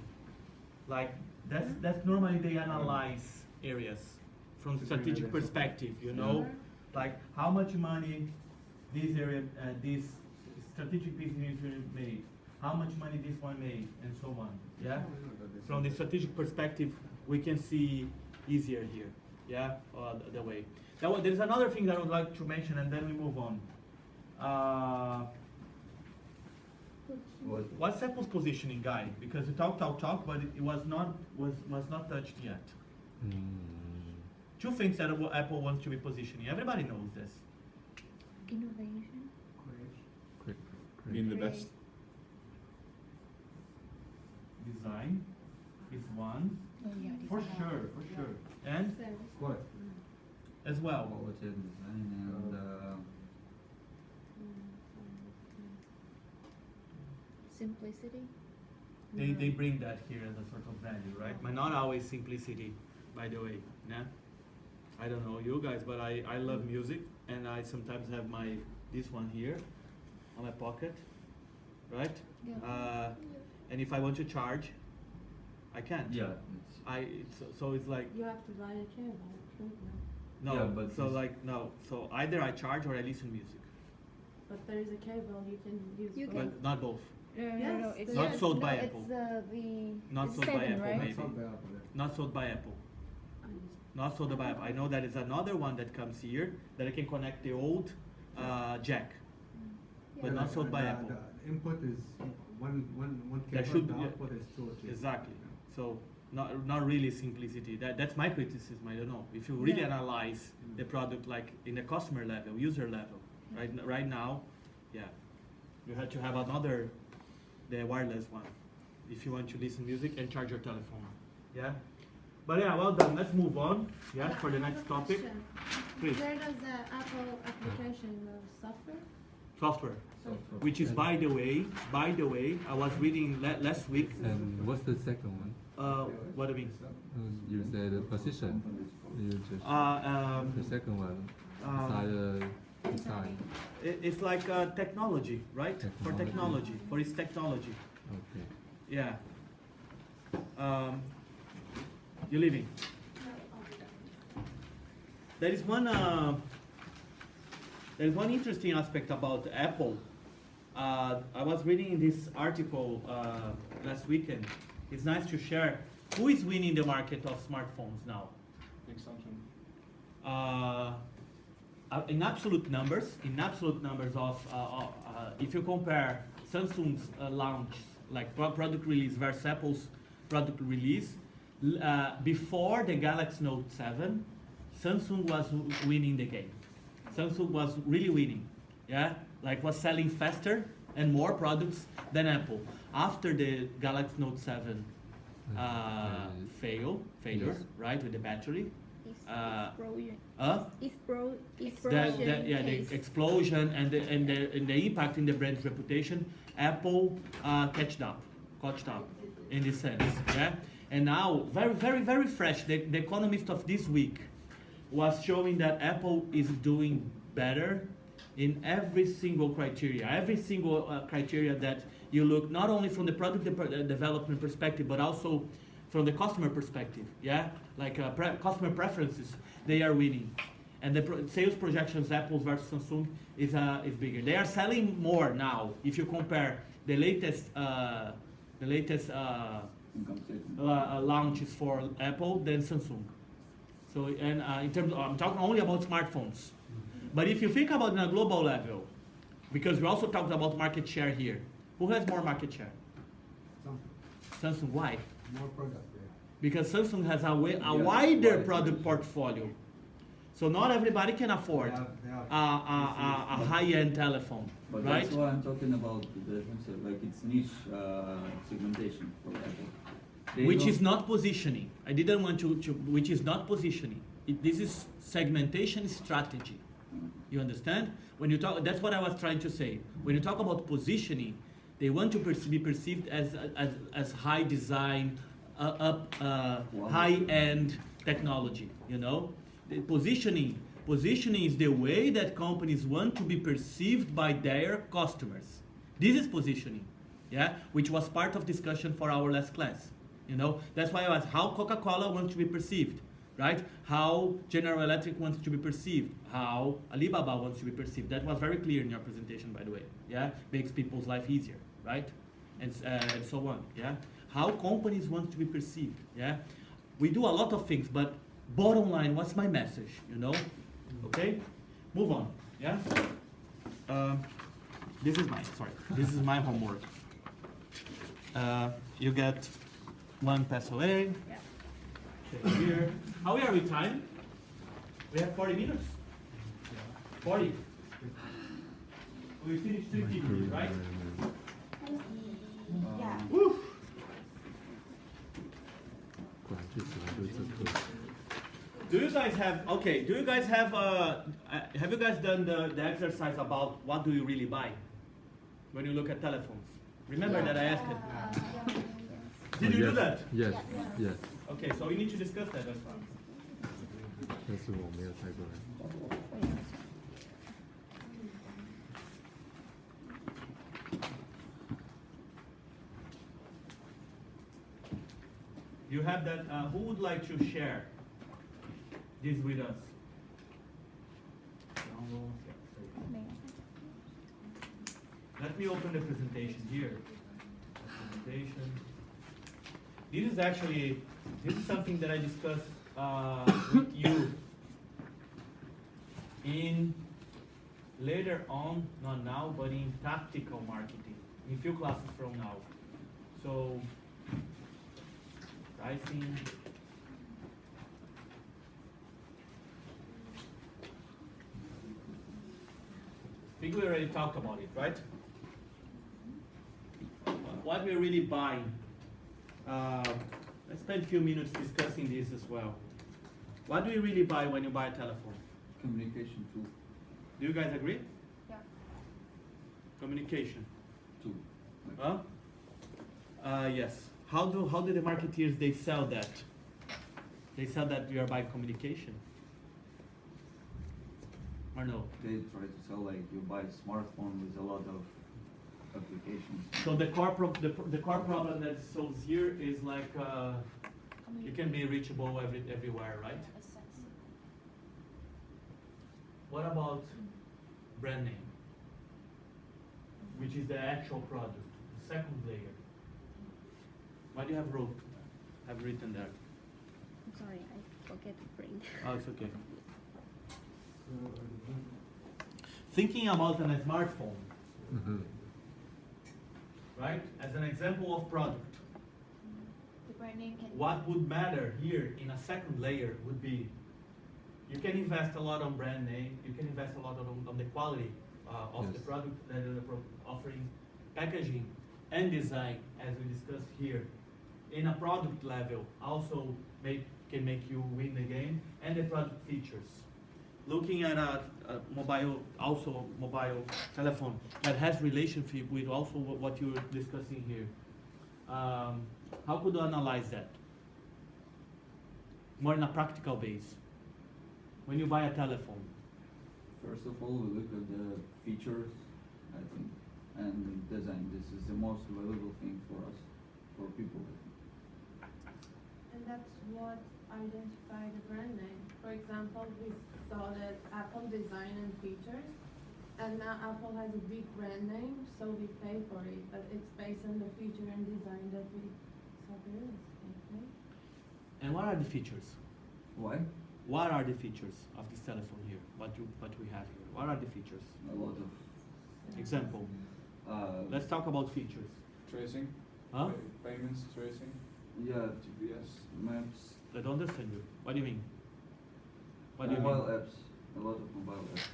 like that's normally they analyze areas from strategic perspective, you know, like how much money this area, this strategic business unit made, how much money this one made, and so on. Yeah. From the strategic perspective, we can see easier here. Yeah, the way. Now, there's another thing that I would like to mention, and then we move on. What's Apple's positioning, guy? Because we talk, but it was not touched yet. Two things that Apple wants to be positioning. Everybody knows this. Innovation. Being the best. Design is one, Oh yeah. for sure, and What? as well. Quality of design and Simplicity. They bring that here as a sort of value, right? But not always simplicity, by the way. Yeah. I don't know you guys, but I love music, and I sometimes have this one here on my pocket, right? Yeah. And if I want to charge, I can't. yeah. So it's like You have to buy a cable. no. Yeah, but so this- like no. So either I charge or I listen music, But there is a cable you can use. You both. can- but not both. No, Yes, it's Not sold by it's Apple. The Not it's sold by 7, Apple, right? maybe. Sold by Apple, yeah. Not sold by Apple. I just- Not sold by Apple. I know that is another one that comes here that I can connect the old jack, but Yeah. not sold by the, Apple. The input is one That cable, should the be- output is two or three. Exactly. So not really simplicity. That's my criticism. I don't know if you really Yeah. analyze the product like in the customer level, user level. Right now, yeah, you had to have the wireless one if you want to listen music and charge your telephone. Yeah. But yeah, well done. Let's move on. Yeah, for the I have next a topic. question. Please. Where does the Apple application software? Software. Which is, by the way, I was reading last week. And what's the second one? What do you mean? You said the position. You just the second one. Design. It's like technology, right? For technology, for its technology. Okay. Yeah. You're leaving. There is one interesting aspect about Apple. I was reading in this article last weekend. It's nice to share. Who is winning the market of smartphones now? I think Samsung. In absolute numbers of if you compare Samsung's launch, like product release versus Apple's product release, before the Galaxy Note 7, Samsung was winning the game. Samsung was really winning, yeah, like was selling faster and more products than Apple. After the Galaxy Note 7 failure, Yes. right, with the battery. It's The explosion and the impact in the brand's reputation, Apple caught up in this sense, yeah. And now, very fresh. The Economist of this week was showing that Apple is doing better in every single criteria that you look, not only from the product development perspective, but also from the customer perspective, yeah? Like customer preferences, they are winning. and the sales projections Apple versus Samsung is bigger. They are selling more now if you compare the latest Income statement. launches for Apple than Samsung. So, and in terms of, I'm talking only about smartphones. But if you think about on a global level, because we also talked about market share here, who has more market share? Samsung. Why? More products there. Because Samsung has a Yeah, wider right. product portfolio. So not everybody can afford They have- a high-end telephone, But right? that's why I'm talking about like it's niche segmentation for Apple. They Which don't- is not positioning. I didn't want to which is not positioning. This is segmentation strategy. You understand? When you talk, that's what I was trying to say. When you talk about positioning, they want to be perceived as high design, high-end technology. You know, the positioning is the way that companies want to be perceived by their customers. This is positioning, yeah, which was part of discussion for our last class. You know, that's why I asked how Coca-Cola wants to be perceived, right? How General Electric wants to be perceived, how Alibaba wants to be perceived. That was very clear in your presentation, by the way. Yeah, makes people's life easier, right? And so on. Yeah, how companies want to be perceived. Yeah, we do a lot of things, but bottom line, what's my message? You know, okay? Move on. Yeah. This is my homework. You get one pass away. Yeah. Okay, here. How are we time? We have 40 minutes. 40. We finished 3:50, right? Yeah. Woo. Do you guys have have you guys done the exercise about what do you really buy when you look at telephones? Remember that I asked it. Did you do that? Yes, yes. Okay, so we need to discuss that as well. 但是我没有带过来。 You have that. Who would like to share this with us? Let me open the presentation here. Presentation. This is something that I discussed with you in later on, not now, but in tactical marketing, in few classes from now. So, pricing. I think we already talked about it, right? What we're really buying. Let's spend a few minutes discussing this as well. What do you really buy when you buy a telephone? Communication tool. Do you guys agree? Yeah. Communication. Tool. Huh? Yes. How do the marketeers they sell that? They sell that we are buying communication. Or no? They try to sell like you buy a smartphone with a lot of applications. So the core problem that solves here is like you can be reachable everywhere, right? What about brand name, which is the actual product, the second layer? What do you have written there? I'm sorry, I forget to bring. Oh, it's okay. Thinking about a smartphone, right? As an example of product, The brand name can. what would matter here in a second layer would be you can invest a lot on brand name, you can invest a lot on the quality of the Yes. product that you're offering, packaging and design, as we discussed here. In a product level, also can make you win the game, and the product features. Looking at a mobile telephone that has relationship with also what you're discussing here. How could you analyze that? More in a practical base. When you buy a telephone, First of all, we look at the features, I think, and design. This is the most valuable thing for us, for people. And that's what identify the brand name. For example, we saw that Apple design and features, and now Apple has a big brand name, so we pay for it, but it's based on the feature and design that we saw there is. Okay? And what are the features? Why? What are the features of this telephone here? What we have here? What are the features? A lot of. Example. Let's talk about features. Tracing. Huh? Payments, tracing. Yeah, GPS. maps. I don't understand you. What do you mean? What do you Mobile mean? apps. A lot of mobile apps.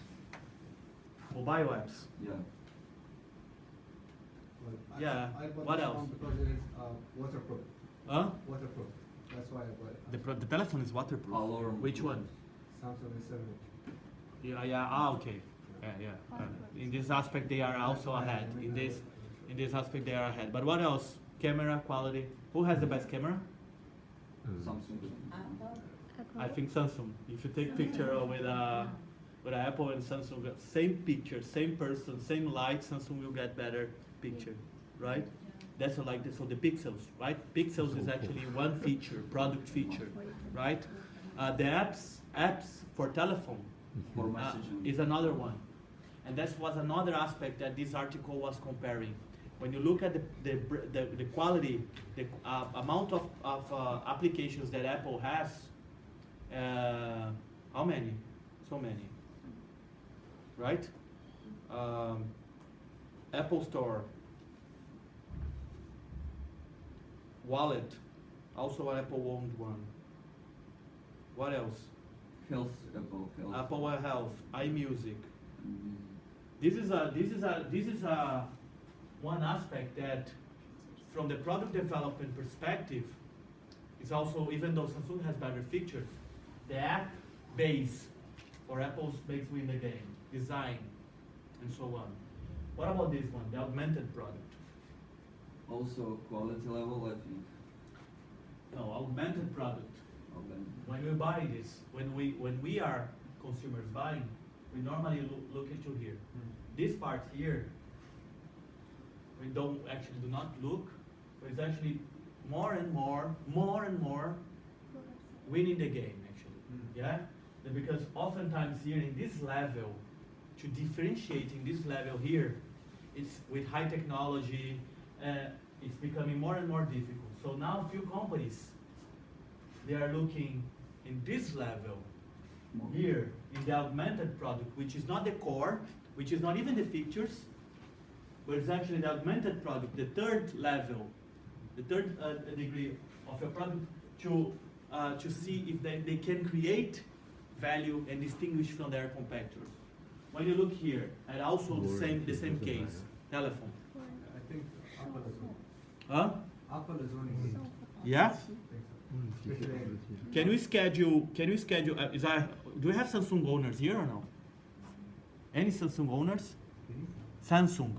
Mobile apps. Yeah. Well, Yeah, I bought what this else? one because it is waterproof. Huh? Waterproof. That's why I bought it. The telephone is waterproof. Alarm. Which one? Samsung is 7. Yeah. Ah, okay. Yeah. In this aspect, they are also ahead. In this aspect, they are ahead. But what else? Camera quality. Who has the best camera? Samsung. Apple. I think Samsung. If you take picture with Apple and Samsung, same picture, same person, same light, Samsung will get better picture, right? That's like this. So the pixels, right? Pixels is actually one feature, product feature, right? The apps for telephone For messaging. is another one, and that was another aspect that this article was comparing. When you look at the quality, the amount of applications that Apple has, how many? So many, right? Apple Store, Wallet, also an Apple owned one. What else? Health. Apple Health. Apple Health, iMusic. Mm, This is a one aspect that, from the product development perspective, is also, even though Samsung has better features, the app base for Apple's makes win the game, design, and so on. What about this one, the augmented product? Also quality level, I think. No, augmented product. Okay. When we buy this, when we are consumers buying, we normally look into here. This part here, we do not look, but it's actually more and more winning the game actually. Yeah? Because oftentimes here in this level, to differentiate in this level here, it's with high technology, it's becoming more and more difficult. So now few companies, they are looking in this level here in the augmented product, which is not the core, which is not even the features, but it's actually the augmented product, the third level, the third degree of a product to see if they can create value and distinguish from their competitors. When you look here, and also the same case, telephone. I think Apple is winning. Huh? Apple is winning. Yeah? I think so. Especially Can we schedule? Do we have Samsung owners here or no? Any Samsung owners? Samsung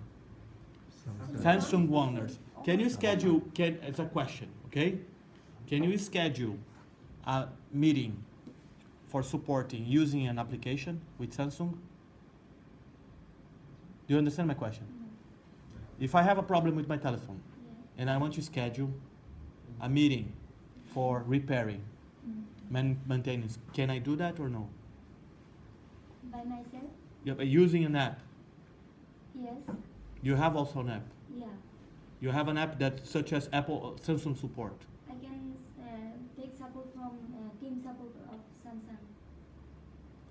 owners. Can you schedule? It's a question, okay? Can you schedule a meeting for supporting using an application with Samsung? Do you understand my question? If I have a problem with my telephone and I want to schedule a meeting for repairing, maintenance, can I do that or no? By myself? Yeah, but using an app. Yes. You have also an app. Yeah. You have an app that such as Apple, Samsung support. I can take support from team support of Samsung.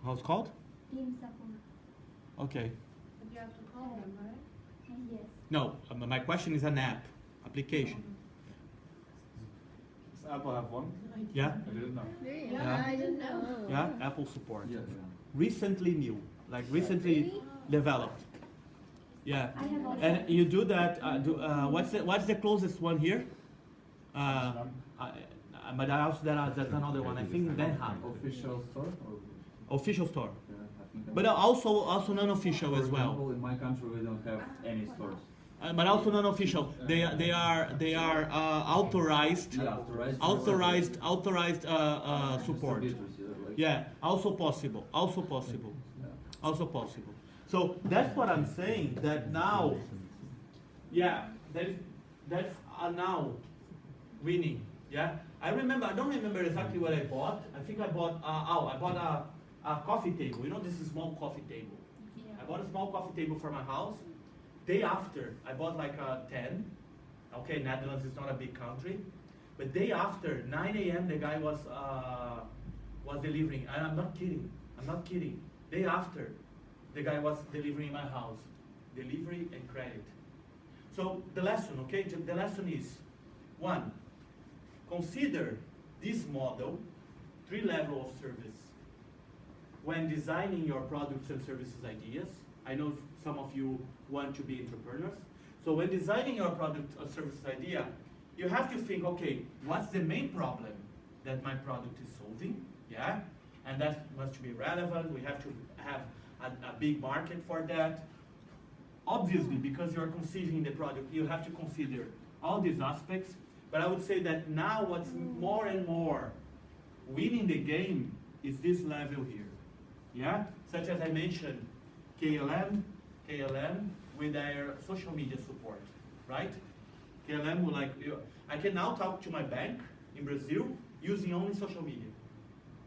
How's it called? Team support. Okay. But you have to call them, right? Yes. No, my question is an app, application. Does Apple have one? Yeah? I didn't know. Yeah. I didn't know. Yeah, Apple support. Yeah. Recently new, like recently developed. Yeah. I have also. And you do that. What's the closest one here? But I also there's another one. I think Den Haag. Official store? Or? Official store. Yeah, I think But also non-official For as well. example, in my country we don't have any stores. But also non-official. They are authorized. Yeah, Authorized support. Distributors, yeah, like- Yeah, also possible. Yeah. Also possible. So that's what I'm saying. That now, yeah, that's now winning. Yeah, I don't remember exactly what I bought. I think I bought a coffee table. You know, this is small coffee table. I bought a small coffee table for my house. Day after, I bought like a 10. Okay, Netherlands is not a big country, but day after 9 a.m. the guy was delivering. And I'm not kidding. Day after, the guy was delivering my house. Delivery and credit. So the lesson, okay? The lesson is, 1, consider this model, 3 level of service, when designing your products and services ideas. I know some of you want to be entrepreneurs. So when designing your product or services idea, you have to think, okay, what's the main problem that my product is solving? Yeah, and that must be relevant. We have to have a big market for that. Obviously, because you're conceiving the product, you have to consider all these aspects. But I would say that now what's more and more winning the game is this level here. Yeah, such as I mentioned, KLM with their social media support, right? KLM will I can now talk to my bank in Brazil using only social media.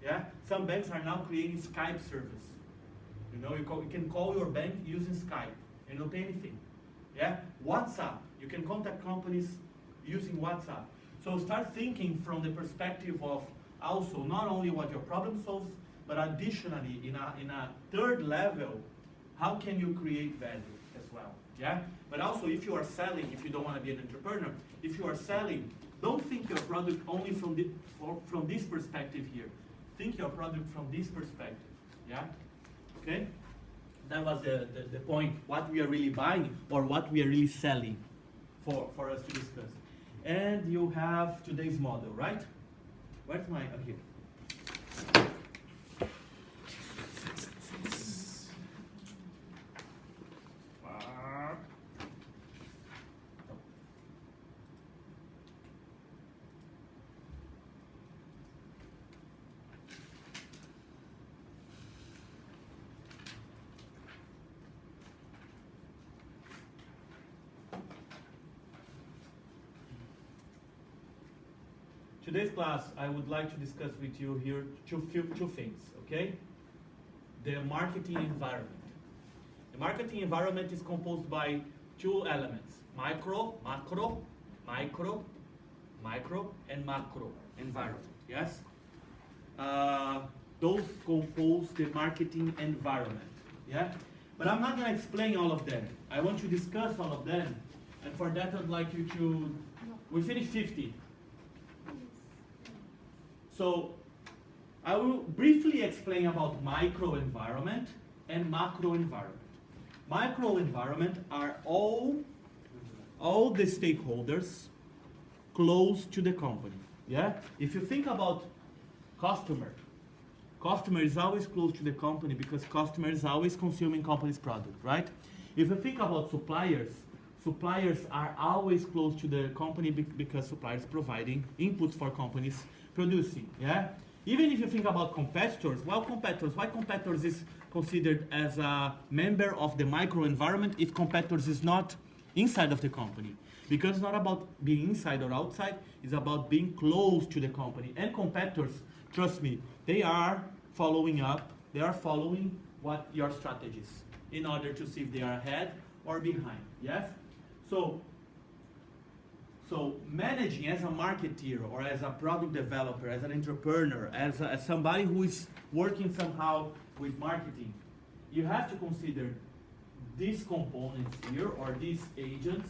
Yeah, some banks are now creating Skype service. You know, you can call your bank using Skype and not pay anything. Yeah, WhatsApp, you can contact companies using WhatsApp. So start thinking from the perspective of also not only what your problem solves, but additionally in a 3rd level, how can you create value as well? Yeah, but also if you are selling, if you don't want to be an entrepreneur, if you are selling, don't think your product only from this perspective here. Think your product from this perspective. Yeah, okay. That was the point, what we are really buying or what we are really selling for us to discuss. And you have today's model, right? Where's my, here. Today's class, I would like to discuss with you here two things, okay? The marketing environment. The marketing environment is composed by 2 elements, macro, and macro environment, yes? Those compose the marketing environment, yeah? But I'm not gonna explain all of them. I want to discuss all of them, and for that I'd like you to, we finished 50. So I will briefly explain about micro environment and macro environment. Micro environment are all the stakeholders close to the company. Yeah? If you think about customer is always close to the company because customer is always consuming company's product, right? If you think about suppliers are always close to the company because suppliers providing inputs for companies producing, yeah? Even if you think about competitors, why competitors is considered as a member of the micro environment if competitors is not inside of the company? Because it's not about being inside or outside, it's about being close to the company. And competitors, trust me, they are following what your strategies in order to see if they are ahead or behind, yes? So managing as a marketeer or as a product developer, as an entrepreneur, as somebody who is working somehow with marketing, you have to consider these components here or these agents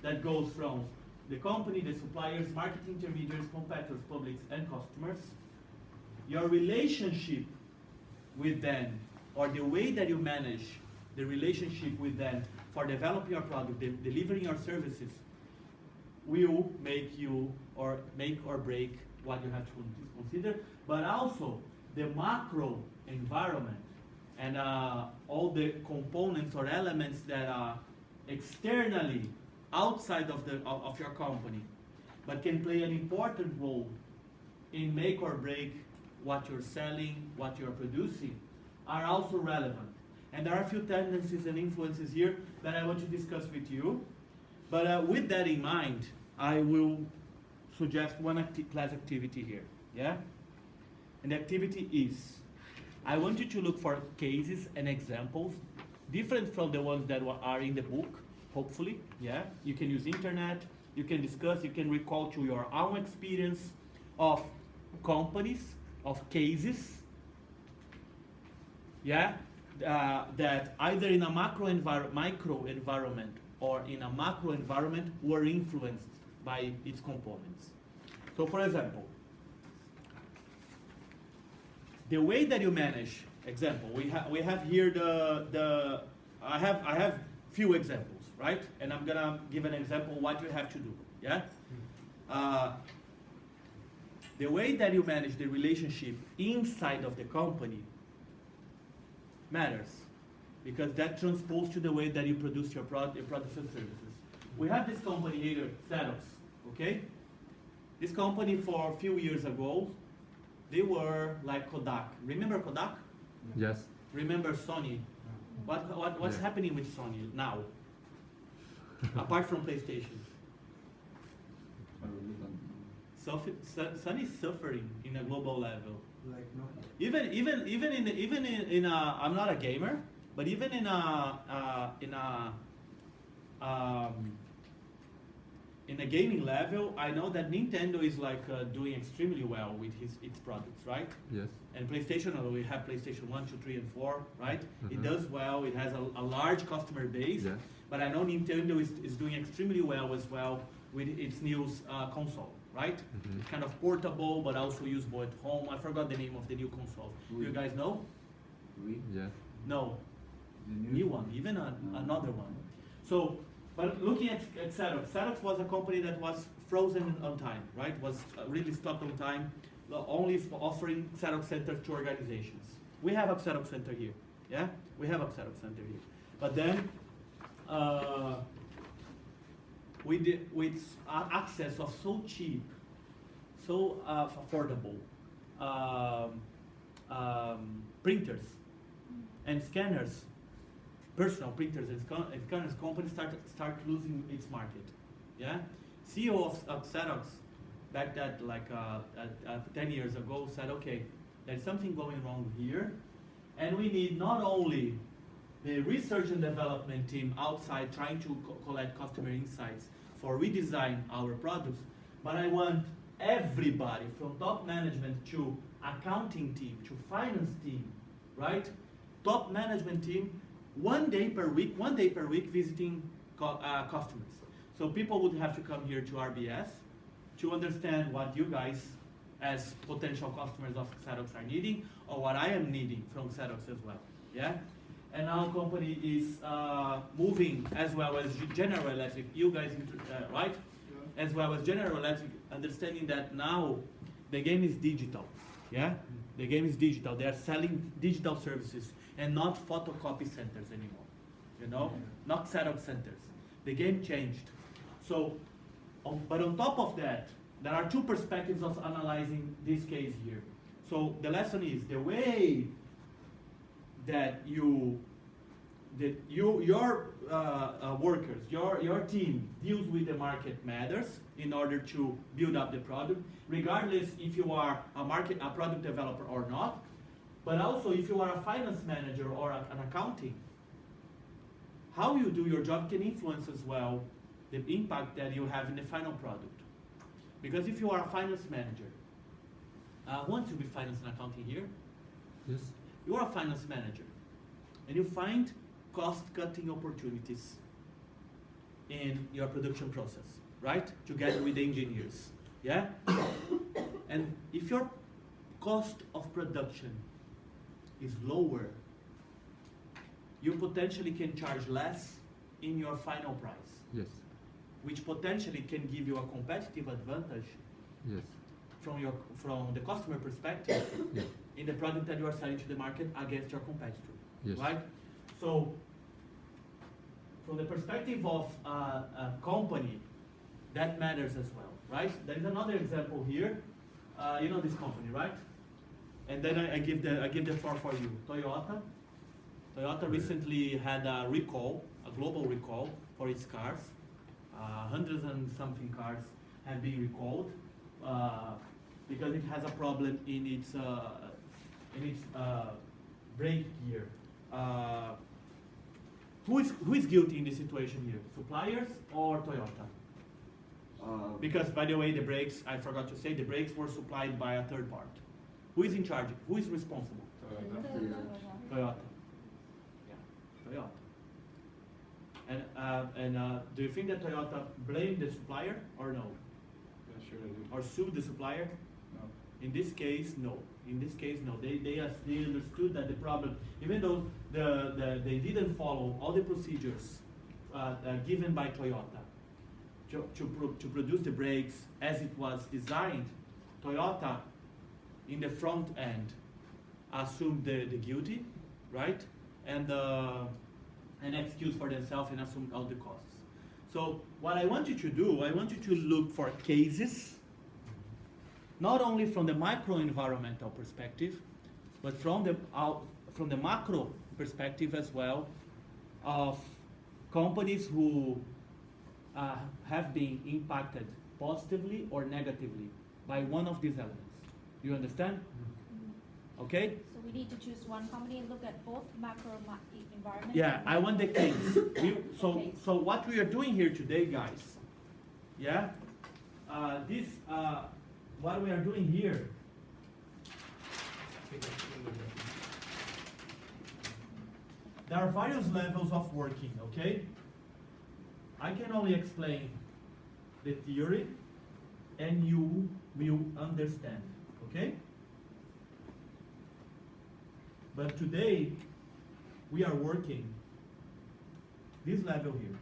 that goes from the company, the suppliers, marketing intermediaries, competitors, publics, and customers. Your relationship with them or the way that you manage the relationship with them for developing your product, delivering your services, will make you or make or break what you have to consider, but also the macro environment and all the components or elements that are externally outside of your company, but can play an important role in make or break what you're selling, what you're producing, are also relevant. And there are a few tendencies and influences here that I want to discuss with you. But with that in mind, I will suggest one class activity here, yeah? And the activity is, I want you to look for cases and examples different from the ones that are in the book, hopefully, yeah? You can use internet, you can discuss, you can recall to your own experience of companies, of cases, yeah? That either in a micro environment or in a macro environment were influenced by its components. So for example, the way that you manage, example, we have here I have few examples, right? And I'm gonna give an example what you have to do, yeah? The way that you manage the relationship inside of the company matters, because that transposes to the way that you produce your products and services. We have this company here, Xerox, okay? This company for a few years ago, they were like Kodak. Remember Kodak? Yes. Remember Sony? What's Yeah. happening with Sony now? Apart from PlayStation. I really don't know. Sony is suffering in a global level. Like no. Even in a, I'm not a gamer, but even in a gaming level, I know that Nintendo is like doing extremely well with its products, right? Yes. And PlayStation, we have PlayStation 1, 2, 3, and 4, right? It Mhm. does well, it has a large customer base, Yes. but I know Nintendo is doing extremely well as well with its new console, right? Mhm. It's kind of portable, but also usable at home. I forgot the name of the new console. Wii. You guys know? We? Yeah. No, The new one, even another one. So, but looking at Xerox, Xerox was a company that was frozen on time, right? Was really stopped on time, only offering Xerox centers to organizations. We have a Xerox center here, yeah? We have a Xerox center here. But then, with access of so cheap, so affordable printers and scanners, personal printers and scanners, companies start losing its market. Yeah, CEO of Xerox back that like 10 years ago said, okay, there's something going wrong here, and we need not only the research and development team outside trying to collect customer insights for redesign our products, but I want everybody from top management to accounting team to finance team, right? Top management team, one day per week visiting customers. So people would have to come here to RBS to understand what you guys as potential customers of Xerox are needing, or what I am needing from Xerox as well, yeah? And our company is moving, as well as General Electric, you guys, right? Yeah. As well as General Electric, understanding that now the game is digital, yeah? The game is digital. They are selling digital services and not photocopy centers anymore, you know? Not Xerox centers. The game changed. So, but on top of that, there are two perspectives of analyzing this case here. So the lesson is the way that your workers, your team deals with the market matters in order to build up the product, regardless if you are a product developer or not, but also if you are a finance manager or an accounting. How you do your job can influence as well the impact that you have in the final product. Because if you are a finance manager, who wants to be finance and accounting here? Yes. You are a finance manager, and you find cost-cutting opportunities in your production process, right? Together with the engineers, yeah? And if your cost of production is lower, you potentially can charge less in your final price, Yes. which potentially can give you a competitive advantage Yes. from the customer perspective Yeah. in the product that you are selling to the market against your competitor, Yes. right? So, from the perspective of a company, that matters as well, right? There is another example here. You know this company, right? And then I give the floor for you. Toyota. Toyota recently had a recall, a global recall for its cars. Hundreds and something cars have been recalled. because it has a problem in its brake gear. Who is guilty in this situation here? Suppliers or Toyota? Because, by the way, the brakes, I forgot to say, the brakes were supplied by a third part. Who is in charge? Who is responsible? Toyota. Yeah, Toyota. And do you think that Toyota blamed the supplier or no? Yeah, sure I do. Or sued the supplier? No. In this case, no. In this case, no. They understood that the problem, even though they didn't follow all the procedures given by Toyota to produce the brakes as it was designed, Toyota, in the front end, assumed the guilty, right? And an excuse for themselves and assume all the costs. So what I want you to do, I want you to look for cases, not only from the micro environmental perspective, but from the macro perspective as well, of companies who have been impacted positively or negatively by one of these elements. You understand? Okay? So we need to choose one company and look at both macro environment. Yeah, I want the case. Okay. So what we are doing here today, guys, yeah, what we are doing here, there are various levels of working, okay? I can only explain the theory and you will understand, okay? But today, we are working this level here,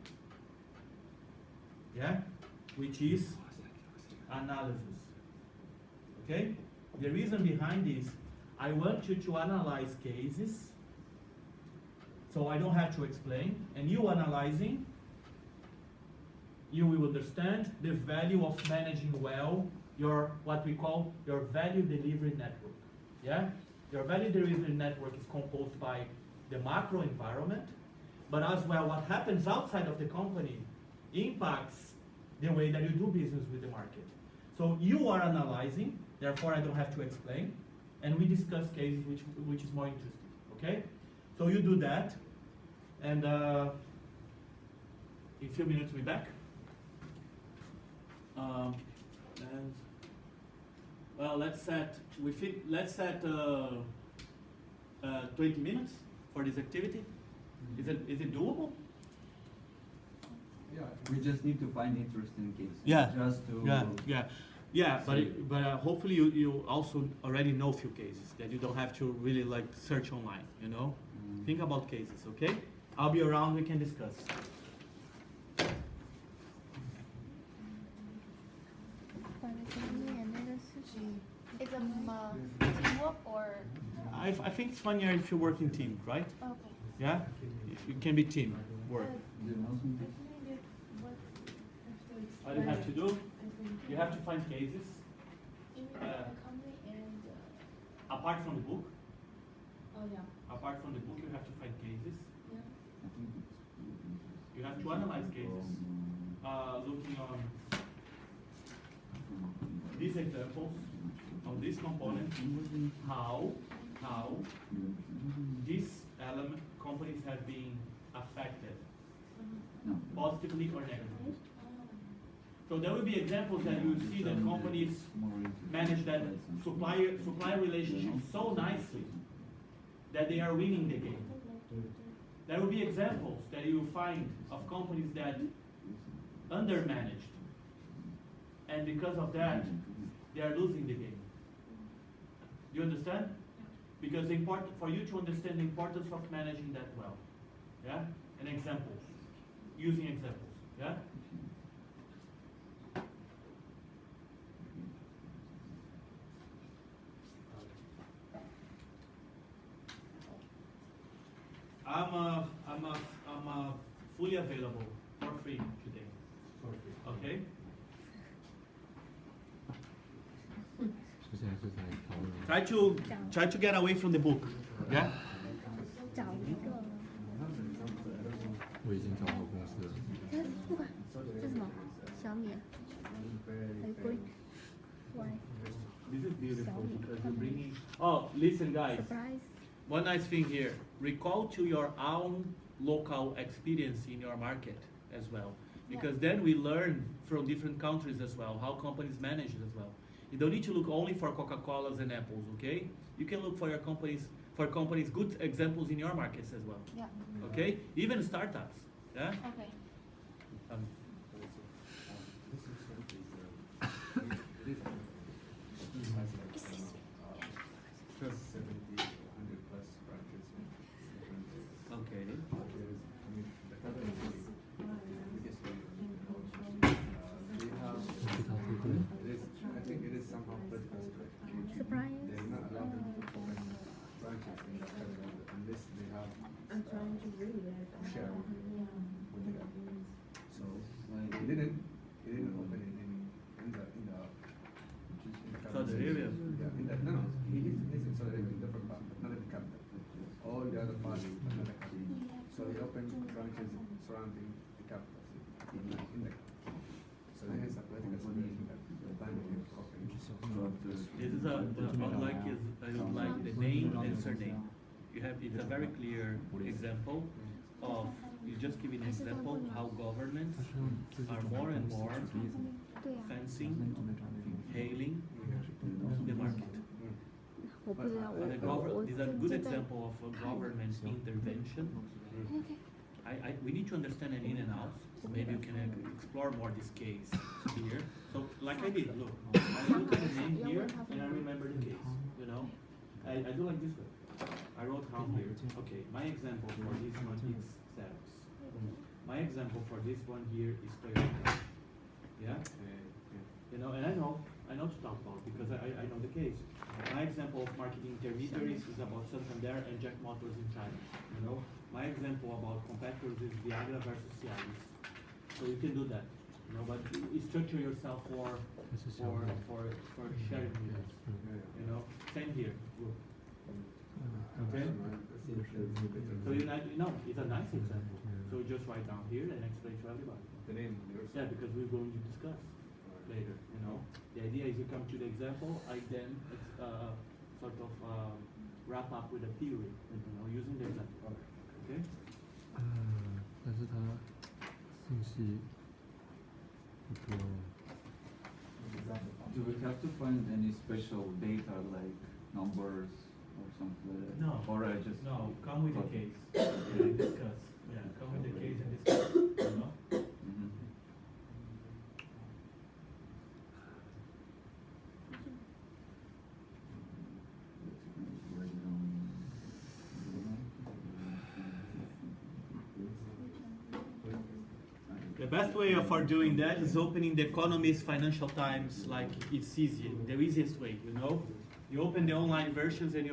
yeah, which is analysis, okay? The reason behind this, I want you to analyze cases, so I don't have to explain, and you analyzing, you will understand the value of managing well your, what we call your value delivery network, yeah? Your value delivery network is composed by the macro environment, but as well what happens outside of the company impacts the way that you do business with the market. So you are analyzing, therefore I don't have to explain, and we discuss cases which is more interesting, okay? So you do that, and in a few minutes we'll be back. And, well, let's set 20 minutes for this activity. Is it doable? Yeah, we just need to find interesting cases. Yeah. Just to. Yeah. But hopefully you also already know a few cases that you don't have to really like search online. You know, think about cases. Okay, I'll be around. We can discuss. It's a teamwork or? I think it's funnier if you work in team, right? Okay. Yeah, it can be team work. What you have to do, you have to find cases. Apart from the book. Oh yeah. Apart from the book, you have to find cases. Yeah. You have to analyze cases, looking on these examples, on this component, how these companies have been affected, positively or negatively. So there will be examples that you will see that companies manage that supply relationship so nicely that they are winning the game. There will be examples that you will find of companies that undermanaged, and because of that, they are losing the game. Do you understand? Because for you to understand the importance of managing that well, yeah, and examples, using examples, yeah. I'm fully available for free today. For free. Okay. 就现在是在讨论。 Try to get away from the book. Yeah. 找一个，我已经找好公司了。不管这是什么小米，玫瑰， beautiful because you're bringing. Oh, listen, guys. Surprise. One nice thing here. Recall to your own local experience in your market as well, because then we learn from different countries as well how companies manage it as well. You don't need to look only for Coca-Colas and apples, okay? You can look for your companies good examples in your markets as well. Yeah. Okay? Even startups. Yeah. Okay. Um, Plus 70, 100 plus branches. okay. I think it is somehow political strategy. Surprise. They're not allowed to open branches in the capital unless they have share with the government. So he didn't open it in the Southern area. Yeah, no, he's in Saudi Arabia, in different part, but not in the capital. All the other parts, but not the capital. So he opened branches surrounding the capital, in the capital. So there is a political situation that the bank is opening. This is I don't like the name and surname. It's a very clear example of, you just give an example how governments are more and more fencing, hailing the market. These are good example of a government intervention. We need to understand an in and out, so maybe you can explore more this case here. So, like I did, look, I look at the name here and I remember the case, you know? I do like this way. I wrote down here, okay, my example for this one is Xerox. My example for this one here is Toyota. Yeah? You know, and I know to talk about because I know the case. My example of marketing intermediaries is about Santander and Jack Motors in China. You know, my example about competitors is Viagra versus Cialis. So you can do that. You know, but you structure yourself for sharing with us. You know, same here. Look. Okay. So it's a nice example. So you just write down here and explain to everybody. The name. Yeah, because we're going to discuss later. You know, the idea is you come to the example, I then sort of wrap up with a theory. You know, using the example. Okay. 但是它信息不多。 Do we have to find any special data like numbers or something like that? No. Or I just Come with the case and discuss. Yeah, come with the case and discuss. You know. Mhm. The best way for doing that is opening the Economist Financial Times like it's easy, the easiest way, you know? You open the online versions and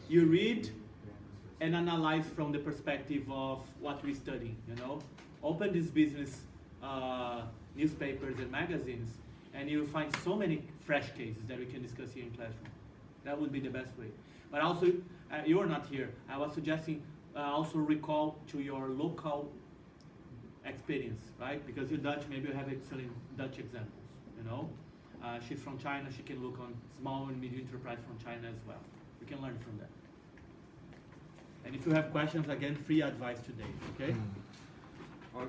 you read and analyze from the perspective of what we study, you know? Open these business newspapers and magazines and you find so many fresh cases that we can discuss here in classroom. That would be the best way. But also, you're not here. I was suggesting also recall to your local experience, right? Because you're Dutch, maybe you have excellent Dutch examples, you know? She's from China, she can look on small and medium enterprise from China as well. We can learn from that. And if you have questions, again, free advice today, okay? Or,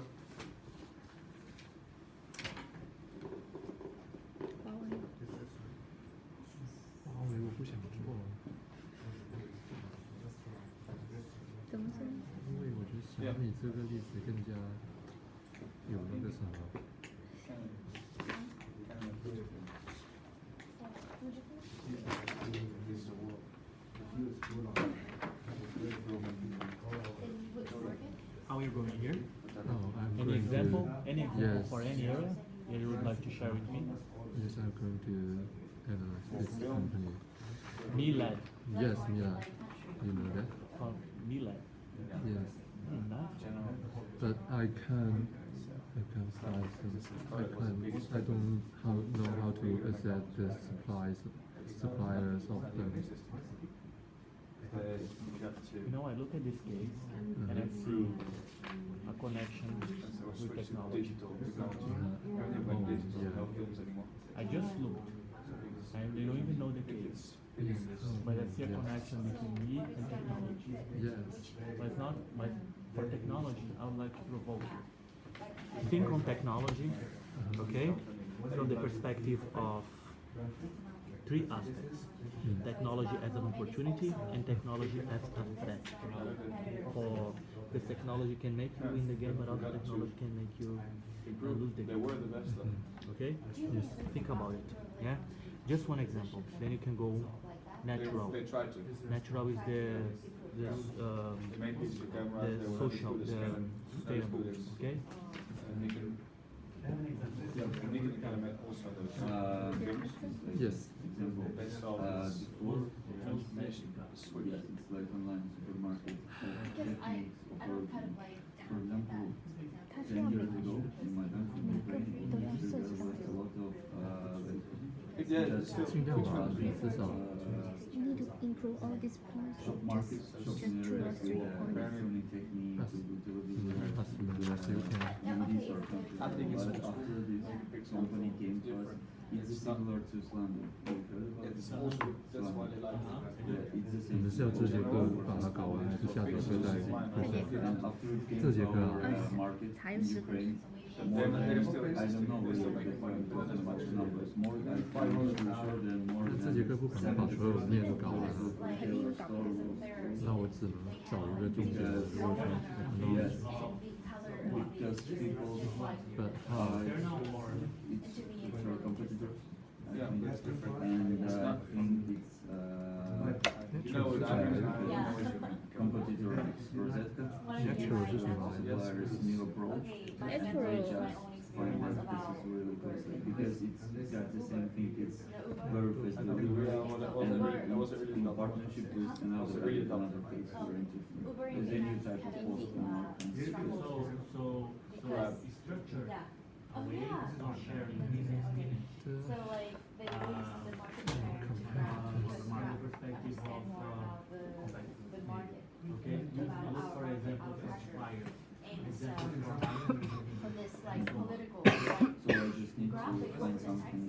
Yeah. 你这个例子更加有那个什么。 how are you going here? Oh, I'm Any going example? to, Any example yes. for any area that you would like to share with me? Yes, I'm going to analyze this company. Milad. Yes, yeah. You know that? From Milad. Yes. Nice. But I can't find some. I don't know how to assess the suppliers of them. You know, I look at this case and I see a connection with technology. I just looked. and they don't even know the case. But I see a Yes. connection between me and technology. Yes. But it's not, but for technology, I would like to provoke you. Think on technology, okay, from the perspective of three aspects. Technology as an opportunity and technology as a threat. Or this technology can make you win the game, but also technology can make you lose the They game. were the best. Okay? Think about it. Yeah? Just one example. Then you can go natural. They tried to. Natural is the They made digital cameras. the They were social, not as the good as Canon. sustainable. Not as good as Okay? Nikon. Yeah, Nikon and Canon made also those films. Yes. Example, They saw this before, transformation switch. yeah, it's like online supermarket Because techniques I don't kind of of like For example, 10 years ago in my country, Ukraine, there was like a lot of Yeah, it's still. 尽量把名字上 You need to include all these points. shop markets, shopping just two or areas three with points. filming techniques, with television, That's okay. DVDs or something. I think it's But also after this company came to us, it's similar to Slander. You've heard about It's it? also, that's why they like it. Yeah, it's the 你们 same. 是要这节课把它搞完，还是下节课再And after it came这节 to 课 our 啊 market才in 10 Ukraine, more than, I don't know whether they find as much numbers, more than 500 and more 那 than 这节课不可能把所有面都搞完啊， retailer store 那我只能找一个中间的 because 我说 yes, color because people But it's our competitors. I Yeah, think it's different. And It's I not- think it's You know, it's Yeah. competitor is Rosetta. Natural 是什么？ Supplier is New Approach. Okay, And Natural. they just find that this is really costly because it's got the same thing. It's very fast delivery Yeah, well, that wasn't really- that wasn't really in helpful. partnership with another really another place for interview. Uber There's a new and type of having post been, now. So Because- structure. Oh, yeah. Not sharing. So like they use the market share to grab because From the grab perspective understand of more about the market. Okay, you About look for our example for culture. suppliers. And so for this like political So I just need to graphic find and something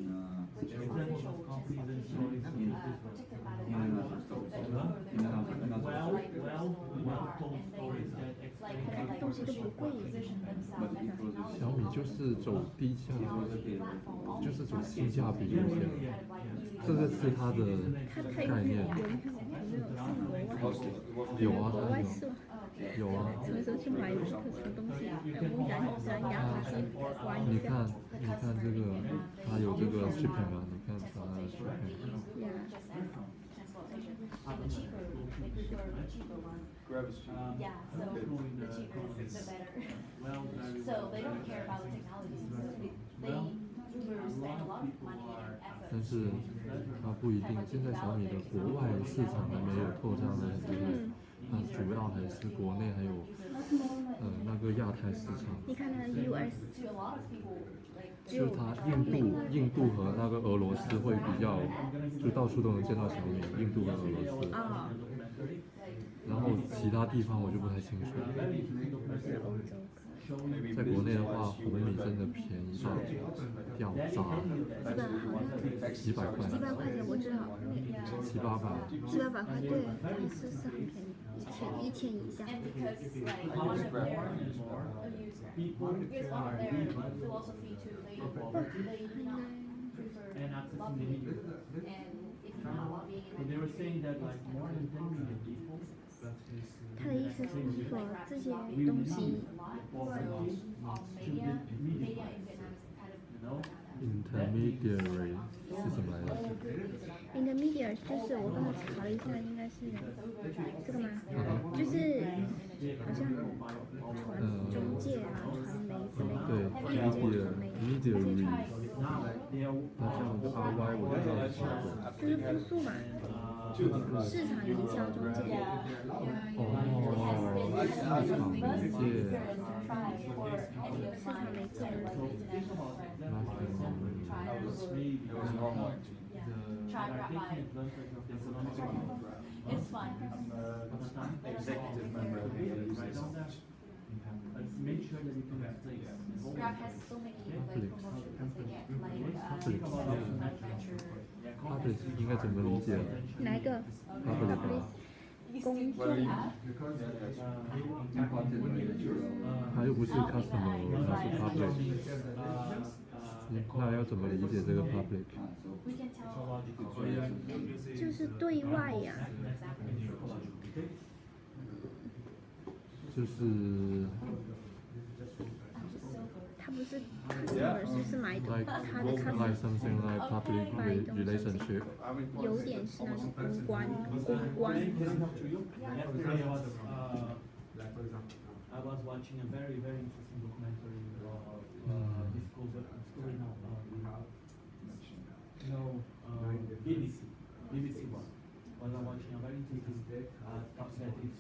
which is Examples official, of which is companies and officially stories. protected by the in government. another store. But In Uber, they another work with another like well told and they stories that like explain kind of like position themselves But as it a was a 小米就是走低价， platform. 就是走性价比路线，这个是它的概念。有啊，国外是吗？有啊。什么时候去买一个什么东西？我想人家把自己关一下。你看，你看这个，它有这个 shipping 啊，你看它的 shipping。 And the cheaper, they prefer the cheaper one. Grab is cheap. Yeah, so the cheaper is the better. So they don't care about the technology. So they Uber spend a lot of money and effort. 但是它不一定，现在小米的国外市场还没有拓张的很厉害，它主要还是国内还有那个亚太市场。你看它 US To a lot of people, like 就是它印度和那个俄罗斯会比较，就到处都能见到小米，印度和俄罗斯。啊，然后其他地方我就不太清楚。是欧洲。在国内的话，红米真的便宜到掉渣，这个好像几百块，几百块钱我知道，七八百。 700-800块，对，是很便宜，1000以下。 and because like one of their because one of their philosophy too, they do not prefer lobbying and it's not lobbying So they were saying that like more than 10 million people. 他的意思是说这些东西 media in Vietnam is kind of You know? Intermediary 是什么来着？ intermediate 就是我刚才查了一下，应该是这个吗？就是好像传中介啊、传媒之类的，对，intermediary，它这样子 RY 我就知道是什么。就是复数嘛，市场营销中介。哦，市场媒介。 市场媒介 It was normal actually. Try grab by. It's fun. I'm executive member of the business. Let's make sure that you can replace. Grab has so many like promotions they get like Think about also manufacturer natural. public 应该怎么理解哪一个？ ？public 公众。 它又不是 customer，它是 public，那要怎么理解这个 public？就是对外呀、就是他不是 customer，是不是买东 like 他的 like customer something like public relationship。有点是那种公关公关。 Yesterday Like for example. I was watching a very interesting documentary of this story now. BBC one. Was watching a very interesting talk that is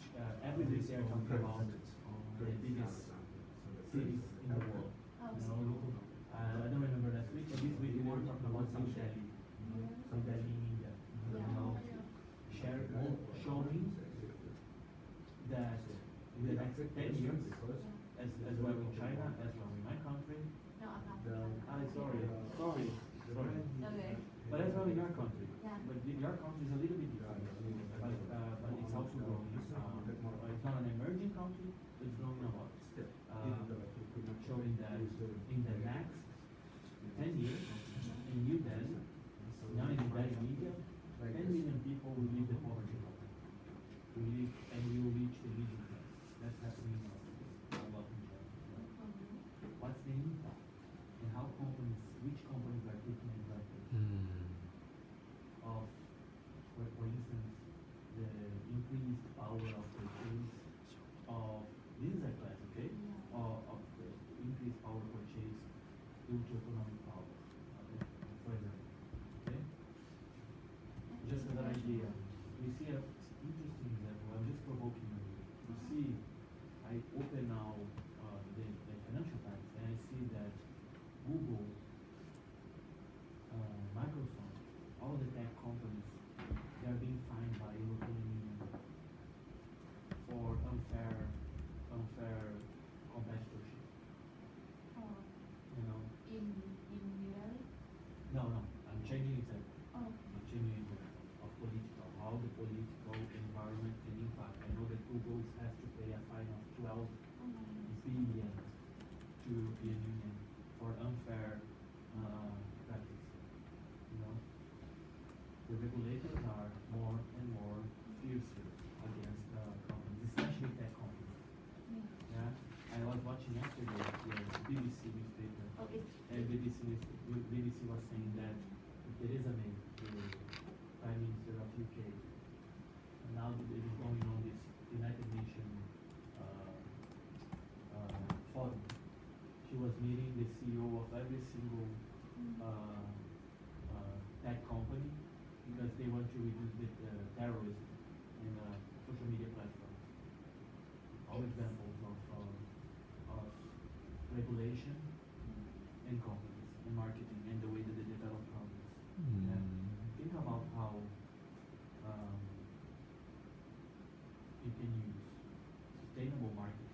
every day they are talking about the biggest cities in the world. I don't remember last week, but this week we were talking about some Delhi in India. Showing that in the next 10 years, as well in China, as well in my country. No, I'm not. Sorry. Okay. But as well in your country. Yeah. But your country is a little bit different. But it's also growing. It's not an emerging country, but it's growing a lot. Showing that in the next 10 years, in New Delhi, now in Delhi, India, 10 million people will leave the poverty level. And we will reach the middle class. That's happening a lot in China. What's the impact? And how which companies are taking advantage of, for instance, the increased power of purchase of, this is a class, okay? Of the increased power purchase due to economic power. Okay? For example. Okay? Just as an idea, we see a interesting example. I'm just provoking you. You see, I open now the Financial Times and I see that Google, Microsoft, all the tech companies, they are being fined by European Union for unfair competitorship. You know? In New Delhi? No, I'm changing example. Oh. I'm changing example of political, how the political environment can impact. I know that Google has to pay a fine of 12 billion to European Union for unfair practice. You know, the regulators are more and more fiercer against companies, especially tech companies. Yeah, I was watching yesterday the BBC newspaper, Okay. and BBC was saying that Theresa May, the Prime Minister of UK, now that it is going on this United Nations forum. She was meeting the CEO of every single tech company because they want to reduce the terrorism in social media platforms. All examples of regulation in companies, in marketing, and the way that they develop companies. Yeah. Think about how you can use sustainable marketing.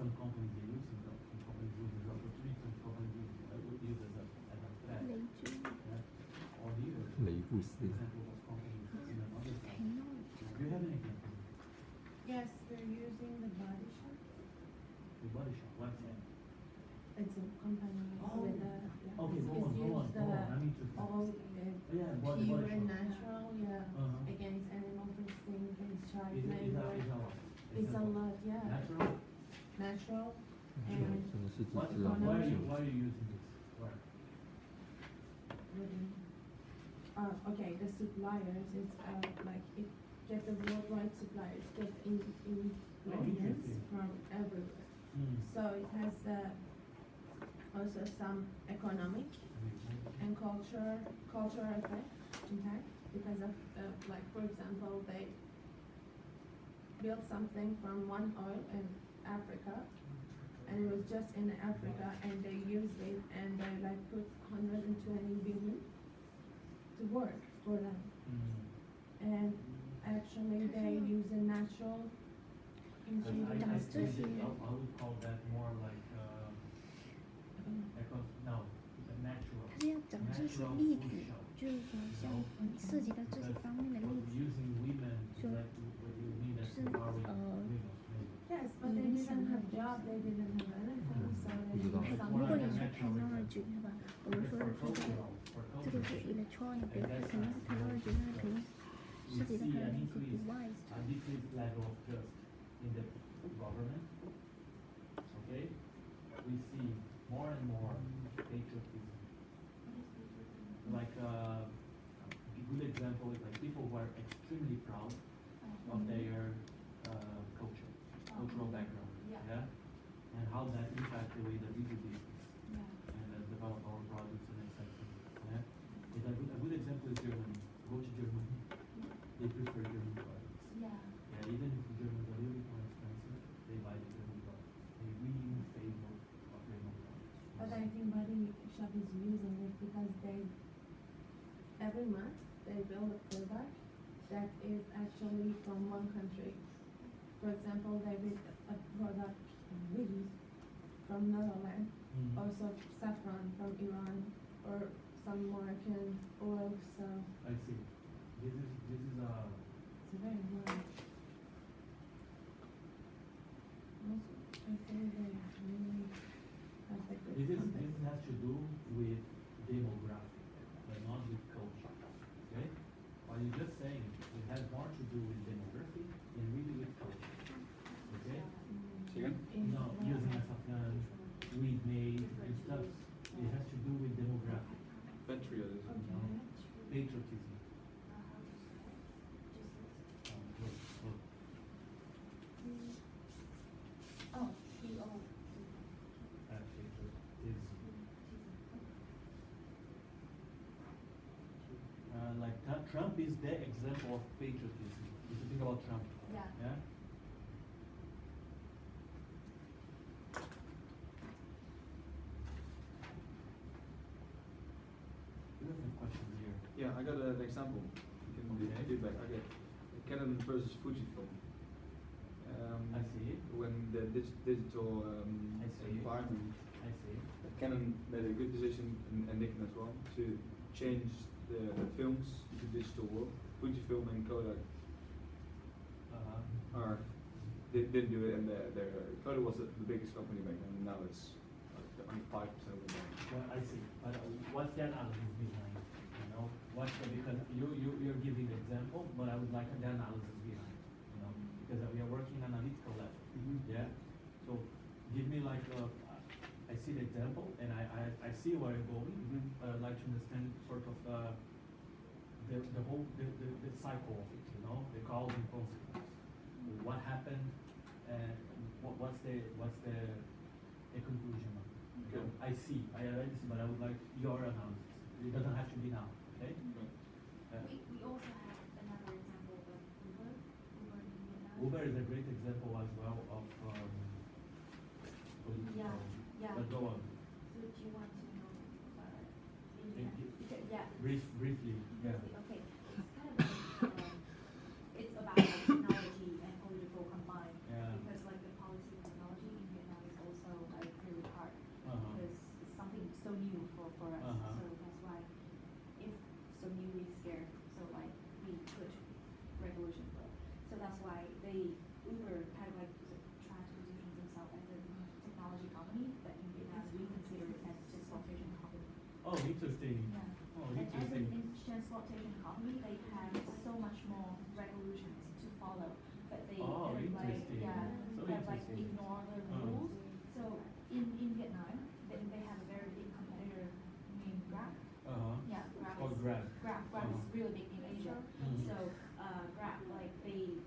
Some companies they use, some companies use as opportunity, some companies use as a threat. Yeah. Or here, 雷布斯 example of companies in another side. Do you have an example? Yes, we're using the Body Shop. The Body Shop, what's that? It's a company Oh. with a. Okay, go on. I'm interested. All Yeah, Body pure Shop. natural, Uh-huh. against animal testing, against child Is it labor. It's a lot, yeah. Natural? Natural 真 and 的是自 Why 制啊 are you using this? Why? wooden. Okay, the suppliers, it's like it get the worldwide suppliers get ingredients interesting. from everywhere. So it has also some economic and cultural impact because of like for example they built something from one oil in Africa and it was just in Africa and they used it and they like put 120 billion to work for them and actually they use a natural ingredients. I would call that more like no, natural. 它是要找这些例子，就是说像涉及到这些方面的例子， Using women to So, like what you mean as 是 empowering 呃 women. Yes, but they didn't have job, they didn't have anything, so they did 如 something. 果你说 technology 是吧？我们说的是这个， For 这个是 electronic，对吧？肯定是 technology，那肯定 we 涉及到 see 它的 an 一些 increase, device。 a decreased level of trust in the government. Okay, we see more and more patriotism. Like a good example is like people who are extremely proud of their cultural background. Yeah. And how that impacts the way that we do business and develop our products and etc. Yeah. It's a good example is Germany. Go to Germany. They prefer German products. Yeah, even if Germans are a little bit more expensive, they buy the German products. They really in favor of German products. But I think Body Shop is using it because they, every month, they build a product that is actually from one country. For example, they build a product really from Netherlands, also saffron from Iran, or some Moroccan oil, so I see. This is it's very nice. Also, I think they really have a good company. this has to do with demographic, but not with culture. Okay? What you're just saying, it has more to do with demography than really with culture. Okay? Again? No, using a saffron, weed made and stuff. It has to do with demographic. Patriotism. You know? Patriotism. Look. Oh, T-O. Patriotism. Like Trump is the example of patriotism. If you think about Trump. Yeah. Yeah? We have some questions here. Yeah, I got an example. You can do Okay. feedback. I get Canon versus Fujifilm. I see. When the digital I see. environment, I see. Canon made a good decision, and Nikon as well, to change the films to digital world. Fujifilm and Kodak didn't do it, and their Kodak was the biggest company back then. And now it's only 5% of the market. Well, I see. But what's the analysis behind? You know, what's the, because you're giving the example, but I would like the analysis behind. You know, because we are working analytical level. Yeah. So give me like I see the example and I see where you're going. But I'd like to understand sort of the whole the cycle of it. You know, the cause and consequence. What happened and what's the conclusion of it. You know, I see, but I would like your analysis. It doesn't have to be now, okay? We also have another example of Uber. Uber in Vietnam. Uber is a great example as well of Yeah, yeah. But go on. So do you want to know Thank you. Yeah. Briefly, yeah. Okay. It's kind of it's about technology and political combined. Yeah. Because like the policy and technology in Vietnam is also like really hard. Because it's something so new for us. So that's why if so new we scared. So like we put regulation for it. So that's why Uber kind of like trying to position themselves as a technology company, but in Vietnam we consider it as a transportation company. Oh, interesting. Yeah. Oh, And as interesting. a transportation company, they have so much more regulations to follow, but they Oh, kind of like interesting. So have like interesting. ignore the rules. So in Vietnam, they have a very big competitor named Grab. Yeah, Grab. Called is, Grab. Grab is really big in Asia. So Grab like they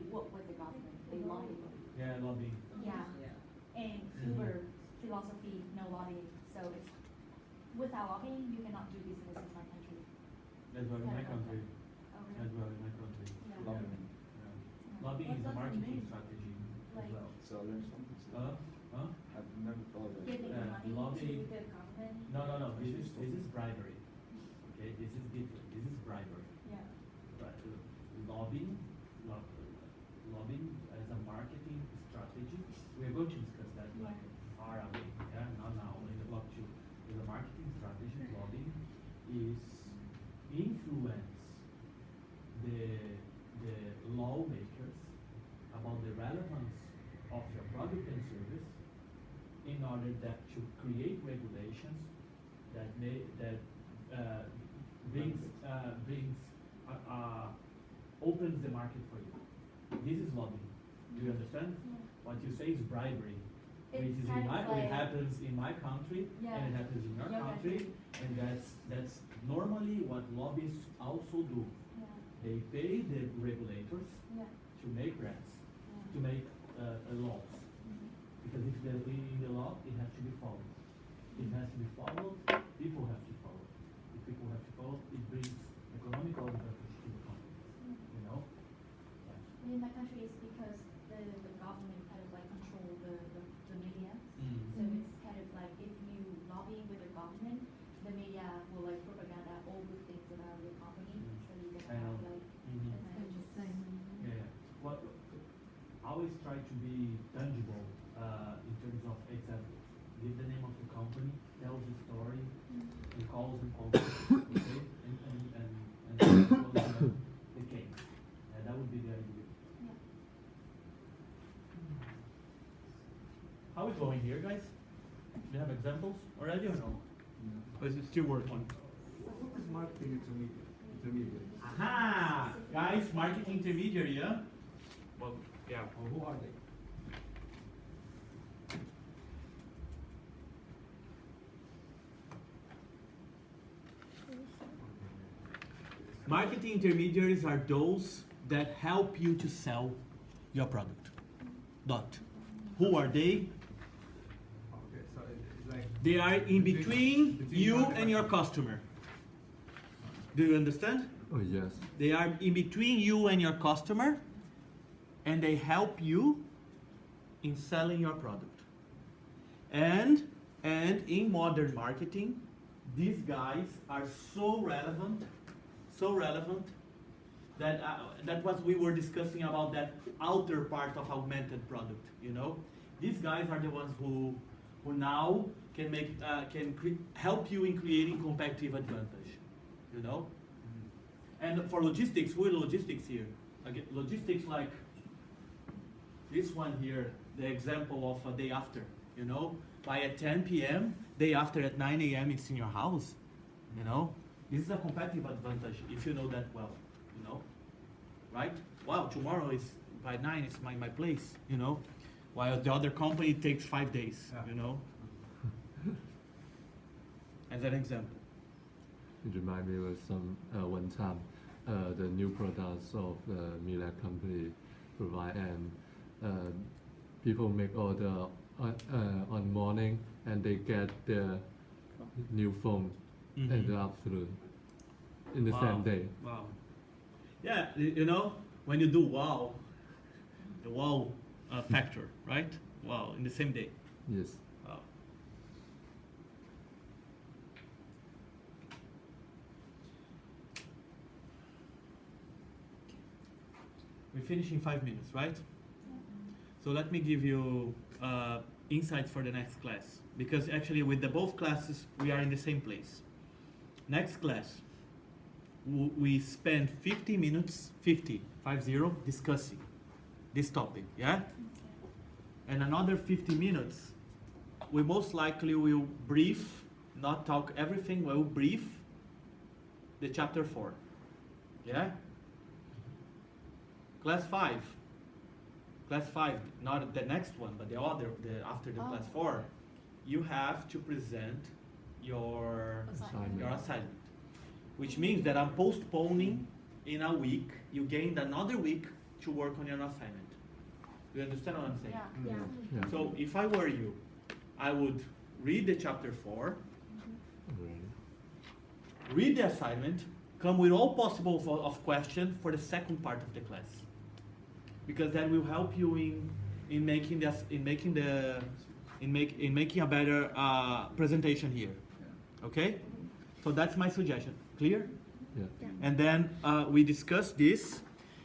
work with the government. They lobby. Yeah, lobbying. Yeah. And Uber philosophy, no lobbying. So it's without lobbying, you cannot do business in my country. As well in my country. Okay. As well in my country. Yeah. Lobbying. Yeah. Lobbying is a marketing strategy as Like- well. So I learned something. I've never thought of it. Giving money lobbying. to the government. No. This is bribery. Okay, this is different. This is bribery. Yeah. But lobbying as a marketing strategy, we are going to discuss that like far away. Yeah, not now in the block 2. It's a marketing strategy. is influence the lawmakers about the relevance of your product and service in order that to create regulations that opens the market for you. This is lobbying. Do you understand? What you say is bribery. Which is it happens in my country and it happens in your country, and that's normally what lobbyists also do. They pay the regulators to make grants, to make laws. Because if they're in the law, it has to be followed. It has to be followed, people have to follow. If people have to follow, it brings economical advantage to the company. You know? In my country, it's because the government kind of like control the media. So it's kind of like if you lobby with the government, the media will like propaganda all good things about your company. So you can have like advantages. Yeah. What always try to be tangible in terms of examples. Give the name of the company, tell the story, the calls and conflicts, okay, and close the case. That would be the idea. How is it going here, guys? Do you have examples already or no? Or is it still working? What is marketing intermediary? Aha! Guys, marketing intermediary, yeah? Well, yeah. Or who are they? Marketing intermediaries are those that help you to sell your product. Dot. Who are they? Okay, so it's like They are in between you and your customer. Do you understand? Oh yes. They are in between you and your customer, and they help you in selling your product. And in modern marketing, these guys are so relevant that that what we were discussing about that outer part of augmented product. You know, these guys are the ones who now can make help you in creating competitive advantage. You know, and for logistics, we're logistics here. Again, logistics like this one here, the example of a day after. You know, by at 10 p.m., day after at 9 a.m. it's in your house. You know, this is a competitive advantage if you know that well. You know, right? Wow, tomorrow is by 9. It's my place. You know, while the other company takes 5 days. Yeah. You know, as an example. It reminds me of some one time the new products of the Miele company provide, and people make order on morning and they get their new phone in the afternoon in the same day. Wow. Yeah, you know, when you do wow, the wow factor, right? Wow, in the same day. Yes. Wow. We finish in 5 minutes, right? So let me give you insights for the next class, because actually with the both classes we are in the same place. Next class, we spend 50 minutes, 50 discussing this topic, yeah? And another 50 minutes, we most likely will brief, not talk everything, we'll brief the chapter 4, yeah? Class 5, not the next one, but after the class 4, you have to present your assignment, which means that I'm postponing in a week. You gained another week to work on your assignment. Do you understand what I'm saying? Yeah. Yeah. So if I were you, I would read the chapter 4, read the assignment, come with all possible of questions for the second part of the class, because that will help you in making a better presentation here. Okay, so that's my suggestion. Clear? Yeah. And then we discuss this,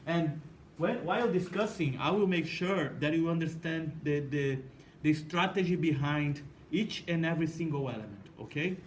and while discussing, I will make sure that you understand the strategy behind each and every single element. Okay?